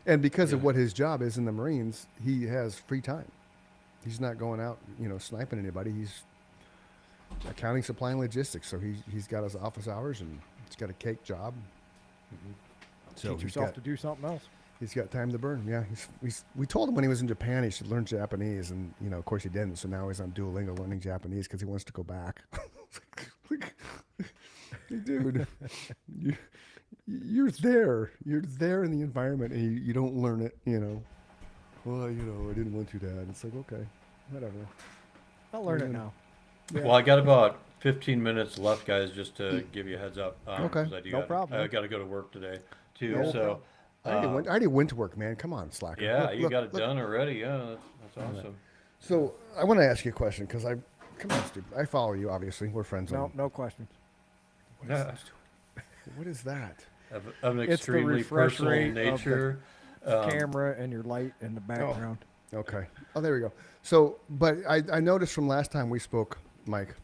And because of Yeah. what his job is in the Marines, he has free time. He's not going out, sniping anybody. He's accounting, supply, and logistics. So he's got his office hours, and he's got a cake job. So Teach yourself to do something else. he's got time to burn. Yeah, we told him when he was in Japan he should learn Japanese, and of course he didn't. So now he's on Duolingo learning Japanese because he wants to go back. Dude, you're there. You're there in the environment, and you don't learn it. Well, I didn't want to, Dad. It's like, okay, whatever. I'll learn it Mm. now. Yeah. Well, I got about 15 minutes left, guys, just to give you a heads up. Okay. 'Cause I do No problem. I got to go to work today, too. No So, I already went to work, man. Come on, slacker. yeah, Look, you look, got it look. done already. Yeah, that's awesome. So I want to ask you a question because come on, stupid. I follow you, obviously. We're friends. No, on. no questions. Yeah. What is that? Of an It's the extremely refresh personal rate of the nature. Camera and your light in the background. Okay. Oh, there we go. So, but I noticed from last time we spoke, Mike,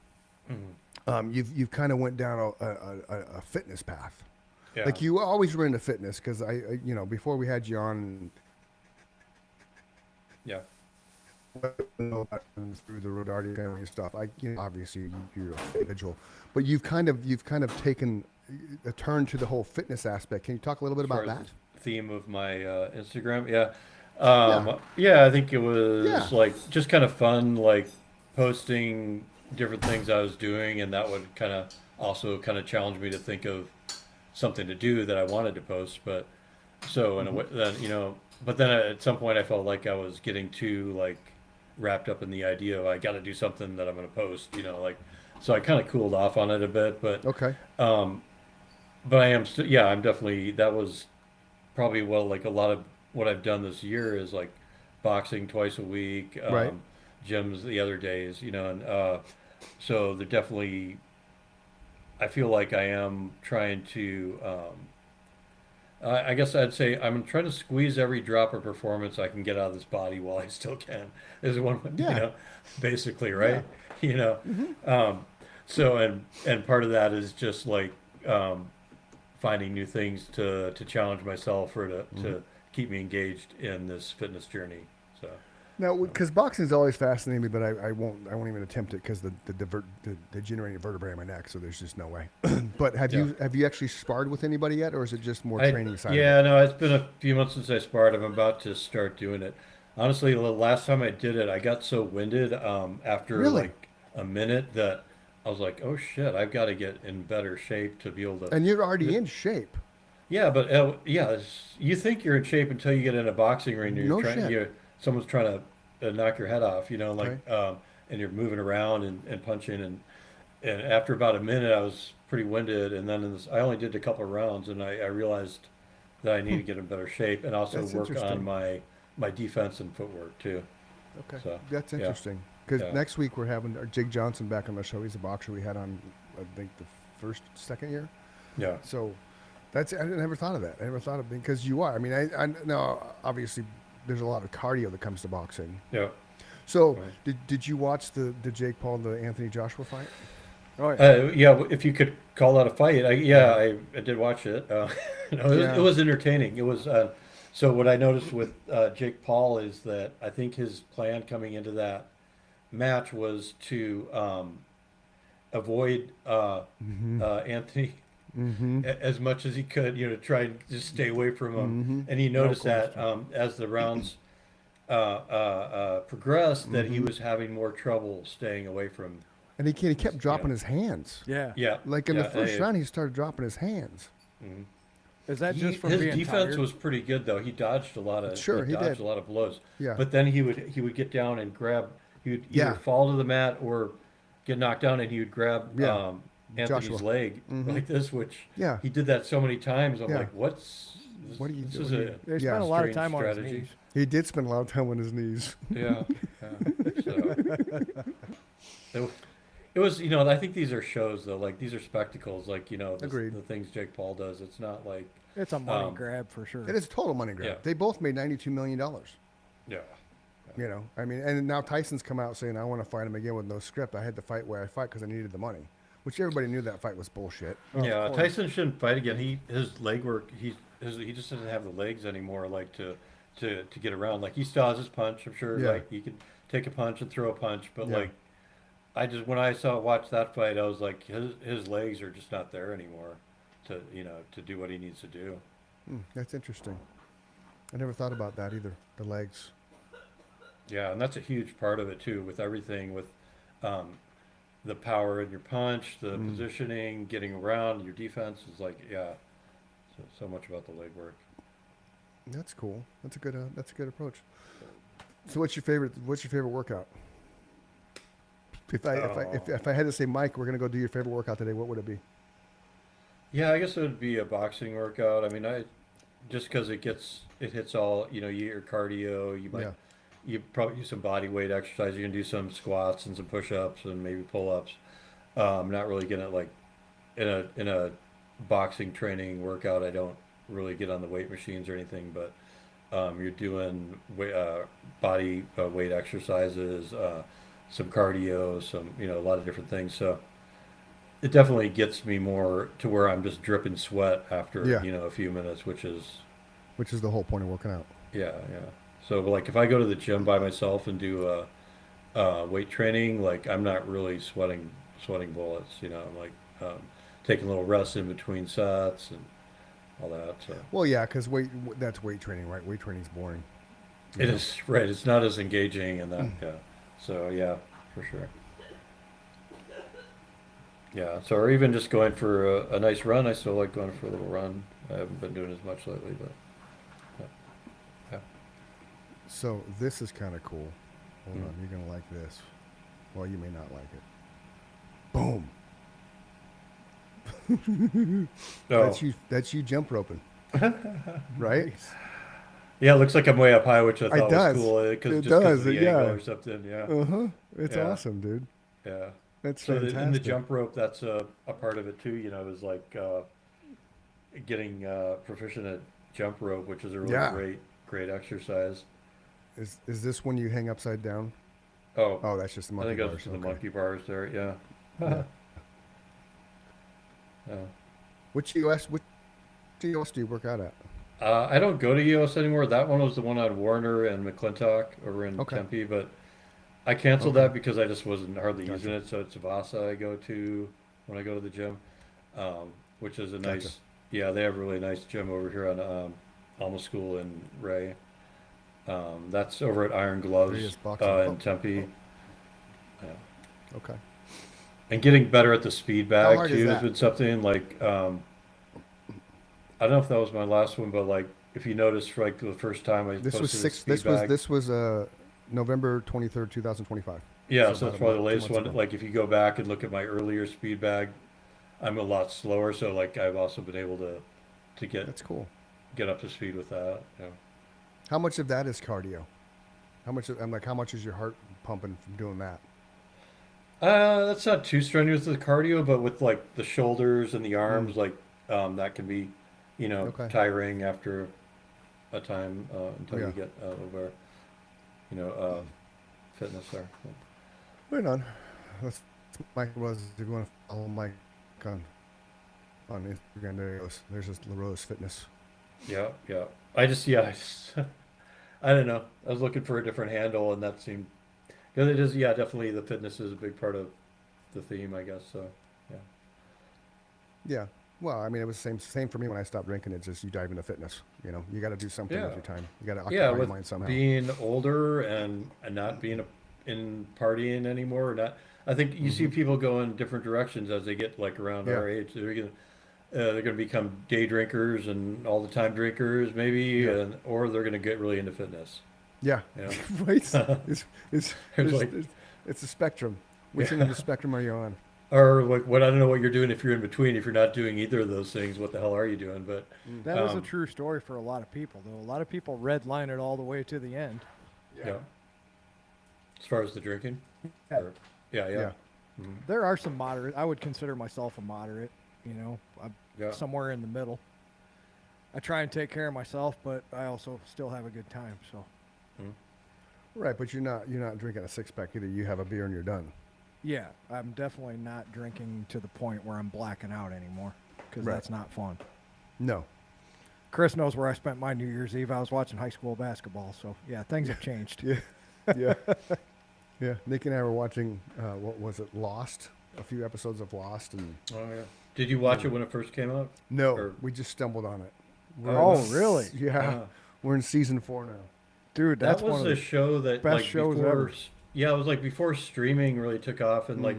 Mhm. you've kind of went down a fitness path. Yeah. Like you always were into fitness because I before we had you on, Yeah. Know about them through the Rodardi family and stuff. Obviously you're an individual, but you've kind of taken a turn to the whole fitness aspect. Can you talk a little bit As far about as that? the theme of my Instagram, yeah. Yeah, Yeah, I think it yeah. was like just kind of fun, like posting different things I was doing, and that would kind of also kind of challenge me to think of something to do that I wanted to post. But so in a Hmm. way, then but then at some point I felt like I was getting too like wrapped up in the idea of I got to do something that I'm going to post, like so I kind of cooled off on it a bit, Okay. um, but I am still, yeah, I'm definitely that was probably well like a lot of what I've done this year is like boxing twice a week, Right. gyms the other days, and so they're definitely I feel like I am trying to I guess I'd say I'm trying to squeeze every drop of performance I can get out of this body while I still can. Is one, Yeah. basically, Yeah. right? You know, Hmm. um, so and part of that is just like um, finding new things to challenge myself or to keep me engaged in this fitness journey. So, Now, um, because boxing's always fascinated me, but I won't even attempt it because the degenerating vertebrae in my neck. So there's just no way. But have yeah. you actually sparred with anybody yet, or is it just more training side of it? Yeah, no, it's been a few months since I sparred. I'm about to start doing it. Honestly, the last time I did it, I got so winded after Really? like a minute that I was like, "Oh shit, I've got to get in better shape to be able to." And you're already th- in shape. Yeah, but yeah, you think you're in shape until you get in a boxing ring. And No shit. someone's trying to knock your head off, Okay. and you're moving around and punching and after about a minute, I was pretty winded, and then I only did a couple of rounds, and I realized that I need to get in better shape and also That's work on interesting. my defense and footwork too. Okay. So, That's yeah, interesting. Because yeah, next week we're having Jake Johnson back on the show. He's a boxer we had on, I think, the second year. yeah, So I never thought of that. I never thought of because you are. I mean, I no, obviously there's a lot of cardio that comes to boxing. yeah. So Right. did you watch the Jake Paul and the Anthony Joshua fight? Oh yeah. Yeah, if you could call that a fight, Yeah. I did watch it. It Yeah. was entertaining. It was so what I noticed with Jake Paul is that I think his plan coming into that match was to avoid Mm-hmm. Anthony Mm-hmm. as much as he could, try and just stay away from him. Mm-hmm. And he No noticed that question. as the rounds progressed, that he Mm-hmm. was having more trouble staying away from. And he kept Yeah, dropping his hands. Yeah. yeah, Like in the yeah. first round, he started dropping his hands. Mhm. Is that just from His being defense tired? was pretty good though. He Sure, he dodged did. a lot of blows. Yeah. But then he would get down and grab. He would either Yeah. fall to the mat or get knocked down, and he would grab Yeah. Anthony's Joshua. leg Mm-hmm. like this, which Yeah. he did that so many times. I'm Yeah. like, what's this? What are you This doing? is a They Yeah. spent a lot of strange time on his strategy. knees. He did spend a lot of time on his knees. Yeah, yeah. So it, it was, I think these are shows though. Like these are spectacles. Like Agreed. the things Jake Paul does. It's not like It's a money um, grab for sure. It is a total money grab. Yeah. They both made $92 million. yeah, I mean, and now Tyson's come out saying, I want to fight him again with no script. I had to fight where I fight because I needed the money, which everybody knew that fight was bullshit. Oh, of yeah. course. Tyson shouldn't fight again. His leg work. He just doesn't have the legs anymore. Like to get around. Like he still has his punch. I'm sure. Yeah. Like he could take a punch and throw a punch. But Yeah. like when I watched that fight, I was like his legs are just not there anymore to do what he needs to do. That's interesting. I never thought about that either. The legs. Yeah, and that's a huge part of it too, with everything with um, the power in your punch, the positioning, getting around, your defense is like, yeah, so much about the leg work. That's cool. That's a good approach. So what's your favorite workout? If I had to say, Mike, we're gonna go do your favorite workout today, what would it be? Yeah, I guess it would be a boxing workout. I mean, just because it hits all, your cardio, Yeah. you probably do some body weight exercise. You can do some squats and some push-ups and maybe pull-ups. Not really gonna like in a boxing training workout. I don't really get on the weight machines or anything, but you're doing body weight exercises, some cardio, a lot of different things. So it definitely gets me more to where I'm just dripping sweat after Yeah. a few minutes, which is Which is the whole point of working out. yeah, yeah. So like if I go to the gym by myself and do weight training, like I'm not really sweating bullets. I'm like taking little rests in between sets and all that. So Well, yeah, because that's weight training, right? Weight training's boring. it is right. It's not as engaging and that. Yeah. So yeah, for sure. Yeah. So or even just going for a nice run. I still like going for a little run. I haven't been doing as much lately, but yeah. So this is kind of cool. Hold Mm. on, you're gonna like this. Well, you may not like it. Boom. Oh, That's you jump roping, right? yeah. It looks like I'm way up high, which I It thought was does. cool because It just because does. of the angle Yeah. or something. Yeah. It's Yeah. awesome, dude. Yeah. That's So in the fantastic. jump rope, that's a part of it too. Is like getting proficient at jump rope, which is a really Yeah. great exercise. Is this when you hang upside down? Oh, Oh, that's just the I monkey think those bars. are the Okay. monkey bars there. Yeah. Yeah. Yeah. Which EOS? Which EOS do you work out at? I don't go to EOS anymore. That one was the one on Warner and McClintock over in Okay. Tempe, but I canceled Okay. that because I just wasn't hardly using Gotcha. it. So it's Vasa I go to when I go to the gym, which is a Gotcha. nice, yeah, they have a really nice gym over here on Alma School in Ray. That's over at Iron There Gloves he is boxing. in Tempe. Yeah. Okay. And getting better at the speed How bag hard is too has that? been something like I don't know if that was my last one, but like if you noticed, like the first time I This was posted a six. speed bag, This was November 23rd, 2025. yeah, So so about that's probably the 2 latest months one. ago. Like if you go back and look at my earlier speed bag, I'm a lot slower. So like I've also been able to That's cool. get up to speed with that. Yeah. How much of that is cardio? I'm like, how much is your heart pumping from doing that? That's not too strenuous with the cardio, but with like the shoulders and the Mm. arms, like that can be, Okay. tiring after a time until Yeah. you get a little more, fitness there. Right on. That's Mike Rose. You're going to follow Mike on Instagram. There he goes. There's his LaRose Fitness. Yeah, yeah. I don't know. I was looking for a different handle, and that seemed because it is. Yeah, definitely the fitness is a big part of the theme, I guess. So, yeah, Yeah. Well, I mean, it was same for me when I stopped drinking. It's just you dive into fitness. You got to do something with yeah, your time. You got to yeah. occupy your With mind somehow. being older and not being in partying anymore, not. I think you see people go in different directions as they get like around Yeah. our age. They're gonna become day drinkers and all the time drinkers, maybe, Yeah. or they're gonna get really into fitness. Yeah. You know? Right. It's It's like, it's a spectrum. Which end of the spectrum are you on? or like what I don't know what you're doing if you're in between. If you're not doing either of those things, what the hell are you doing? But That is a Um, true story for a lot of people, though. A lot of people redline it all the way to the end. yeah, as far as the drinking, Yeah. or, yeah, Yeah. Mhm. There are some moderate. I would consider myself a moderate. I'm Yeah. somewhere in the middle. I try and take care of myself, but I also still have a good time. So, Right, but you're not drinking a six pack either. You have a beer and you're done. yeah, I'm definitely not drinking to the point where I'm blacking out anymore because Right. that's not fun. No. Chris knows where I spent my New Year's Eve. I was watching high school basketball. So, yeah, things have changed. Yeah. Yeah. Yeah. Nick and I were watching what was it, Lost? A few episodes of Lost, and Oh yeah. Did you watch it when it first came out? no, Or- we just stumbled on it. Oh, in really? Yeah. Ah. We're in season 4 now. Dude, That that's was one of a the show that best like shows before, ever. yeah, it was like before streaming really took off, and like,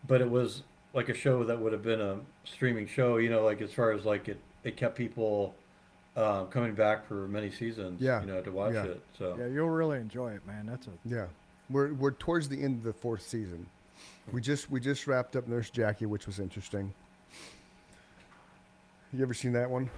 but it was like a show that would have been a streaming show, like as far as like it kept people coming back for many seasons, Yeah. to watch Yeah. it. So Yeah, you'll really enjoy it, man. That's a Yeah. We're towards the end of the 4th season. We just wrapped up Nurse Jackie, which was interesting. You ever seen that one?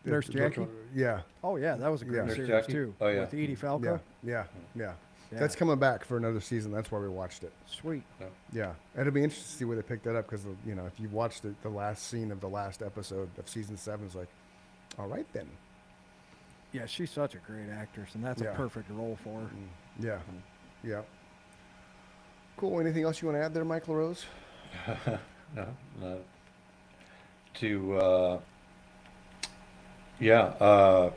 Nurse Jackie? Yeah. Oh yeah, that was a great Yeah. Nurse series Jackie? too. Oh, yeah. With Edie Falco. Yeah. Yeah. Yeah. Yeah. That's coming back for another season. That's why we watched it. Sweet. Yeah. It'll be interesting to see where they pick that up because, if you watched the last scene of the last episode of season 7, it's like, all right then. Yeah, she's such a great actress, and that's Yeah. a perfect role for her. Yeah. Yeah. Cool. Anything else you want to add there, Mike LaRose? no, not to yeah.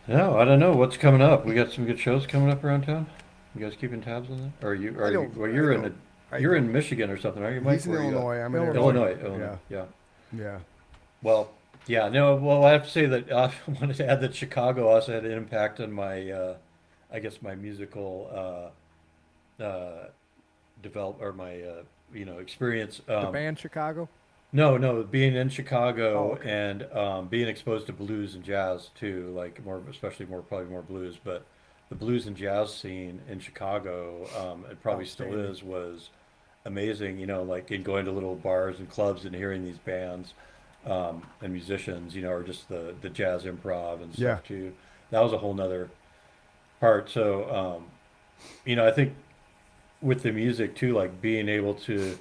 No, I don't know what's coming up. We got some good shows coming up around town. You guys keeping tabs on that? Or I don't. well, I you're in don't. I you're in don't. Michigan or something, aren't you, Mike? He's in Where are you at? Illinois. I'm in Illinois. Arizona. Illinois, yeah. Yeah. Well, yeah, no, well, I have to say that I wanted to add that Chicago also had an impact on my, I guess my musical, develop or my, experience. The band Chicago. No, being in Oh, Chicago okay. and being exposed to blues and jazz too, like more, especially more, probably more blues, but the blues and jazz scene in Chicago, it probably still Outstanding. is, was amazing, like in going to little bars and clubs and hearing these bands and musicians, or just the jazz improv and Yeah. stuff too. That was a whole nother part. So, I think with the music too, like being able to,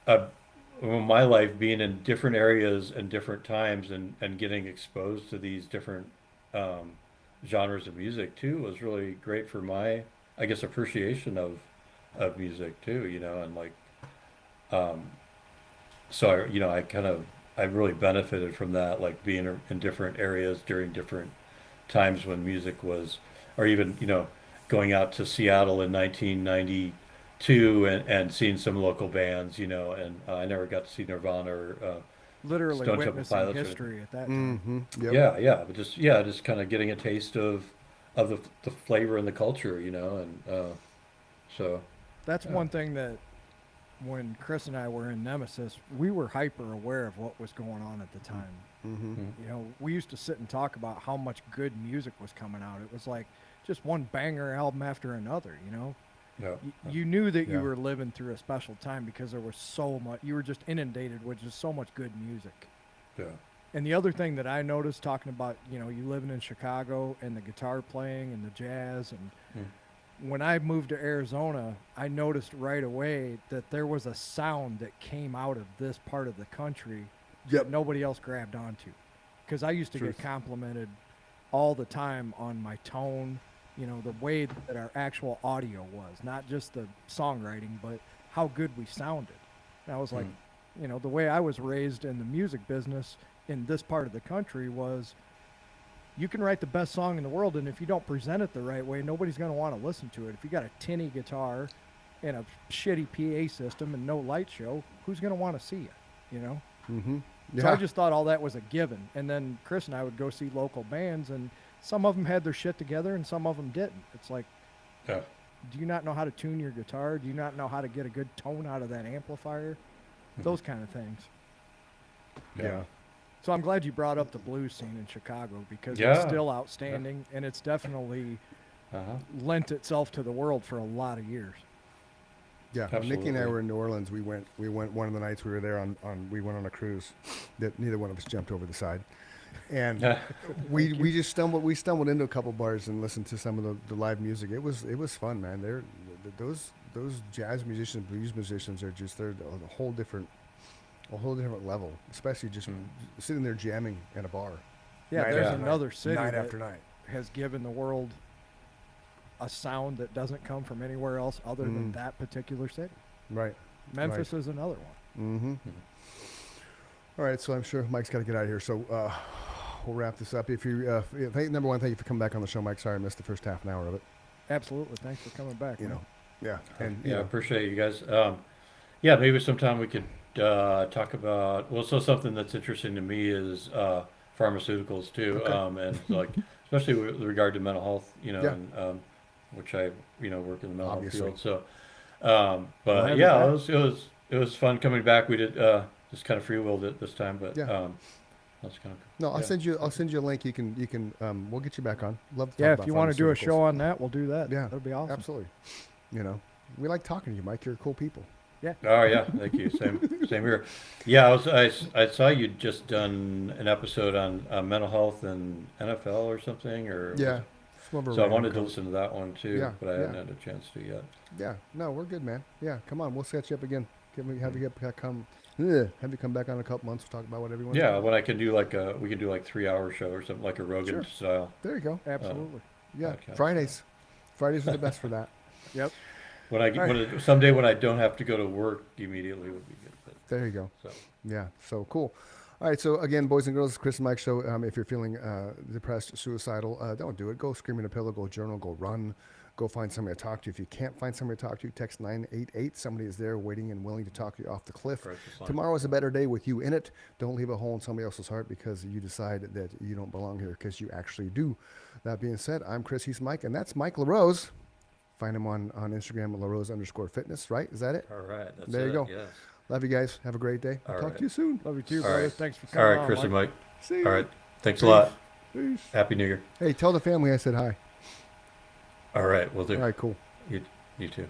uh, well, my life being in different areas and different times and getting exposed to these different um, genres of music too was really great for my, I guess, appreciation of music too, and like, um, so I really benefited from that, like being in different areas during different times when music was, or even, going out to Seattle in 1992 and seeing some local bands, and I never got to see Nirvana or Literally Stone Temple witnessing Pilots. history at that time. Mm-hmm. Yep. Yeah, but just kind of getting a taste of the flavor and the culture, and so That's yeah. one thing that when Chris and I were in Nemesis, we were hyper aware of what was going on at the time. Mm-hmm. Mm, We used to sit and talk about how much good music was coming out. It was like just one banger album after another. yeah, You knew that you Yeah. were living through a special time because there was so much, you were just inundated with just so much good music. yeah, And the other thing that I noticed talking about, you living in Chicago and the guitar playing and the jazz, and mm, when I moved to Arizona, I noticed right away that there was a sound that came out of this part of the country Yep. that nobody else grabbed onto. Because I used to Truth. get complimented all the time on my tone, the way that our actual audio was, not just the songwriting, but how good we sounded. And I was like, mm, the way I was raised in the music business in this part of the country was you can write the best song in the world, and if you don't present it the right way, nobody's going to want to listen to it. If you got a tinny guitar and a shitty PA system and no light show, who's going to want to see it? Mm-hmm. So I Yeah. just thought all that was a given. And then Chris and I would go see local bands, and some of them had their shit together and some of them didn't. It's like, yeah, do you not know how to tune your guitar? Do you not know how to get a good tone out of that amplifier? Those kind of things. Yeah. So I'm glad you brought up the blues scene in Chicago because it's Yeah. still outstanding and it's definitely uh-huh. lent itself to the world for a lot of years. Yeah. When Nikki and I Absolutely. were in New Orleans. We went one of the nights we were there we went on a cruise that neither one of us jumped over the side. And we just stumbled into a couple bars and listened to some of the live music. It was fun, man. Those jazz musicians, blues musicians they're a whole different level, especially just Mm. sitting there jamming at a bar. Yeah, Night there's after another city night that after night. has given the world a sound that doesn't come from anywhere else other than that particular city. Right. Memphis is another one. Mm-hmm. All right, so I'm sure Mike's got to get out of here. So we'll wrap this up. If you, number one, thank you for coming back on the show, Mike. Sorry I missed the first half an hour of it. Absolutely. Thanks for coming back. You man. know, yeah, and Yeah, I appreciate you guys. Yeah, maybe sometime we could talk about. Well, so something that's interesting to me is pharmaceuticals too, Okay. and like especially with regard to mental health, Yeah. and which I work in the mental Obviously. health field. So, We'll but have you yeah, back. it was fun coming back. We did just kind of freewheeled it this time, but Yeah. that's kind of no, I'll yeah. send you a link. You can we'll get you back on. Love to talk Yeah, about if you want to do a pharmaceuticals. show on that, we'll do that. Yeah, That'd be awesome. absolutely. We like talking to you, Mike. You're cool people. Oh yeah, thank you. Same here. Yeah, I saw you'd just done an episode on mental health and NFL or something, or Yeah. Some of our so I random wanted to calls. listen to that one too, Yeah, but I hadn't yeah. had a chance to yet. Yeah, no, we're good, man. Yeah, come on, we'll set you up again. Have you have you come back on in a couple months. We'll talk about whatever you want. Yeah, when I can do we can do like 3 hour show or something like a Rogan Sure. style. There you go. Absolutely. Yeah, podcast. Fridays are the best for that. Yep. When I someday when I don't have to go to work immediately would be good. But, There you go. so Yeah, so cool. All right, so again, boys and girls, Chris and Mike show. If you're feeling depressed, suicidal, don't do it. Go scream in a pillow, go journal, go run, go find somebody to talk to. If you can't find somebody to talk to, text 988. Somebody is there waiting and willing to talk you off the cliff. Precious line. Tomorrow is a better day with you in it. Don't leave a hole in somebody else's heart because you decide that you don't belong here, because you actually do. That being said, I'm Chris, he's Mike, and that's Mike LaRose. Find him on Instagram, LaRose_fitness, right? Is that it? All right. That's There you it. go. Yes. Love you guys. Have a great day. I'll All talk right. to you soon. Love you too, All brother. right. Thanks for All coming right, on, Chris and Mike. See All you. right. Thanks a lot. Peace. Happy New Year. Hey, tell the family I said hi. All right. We'll do. All right, cool. You too. Bye.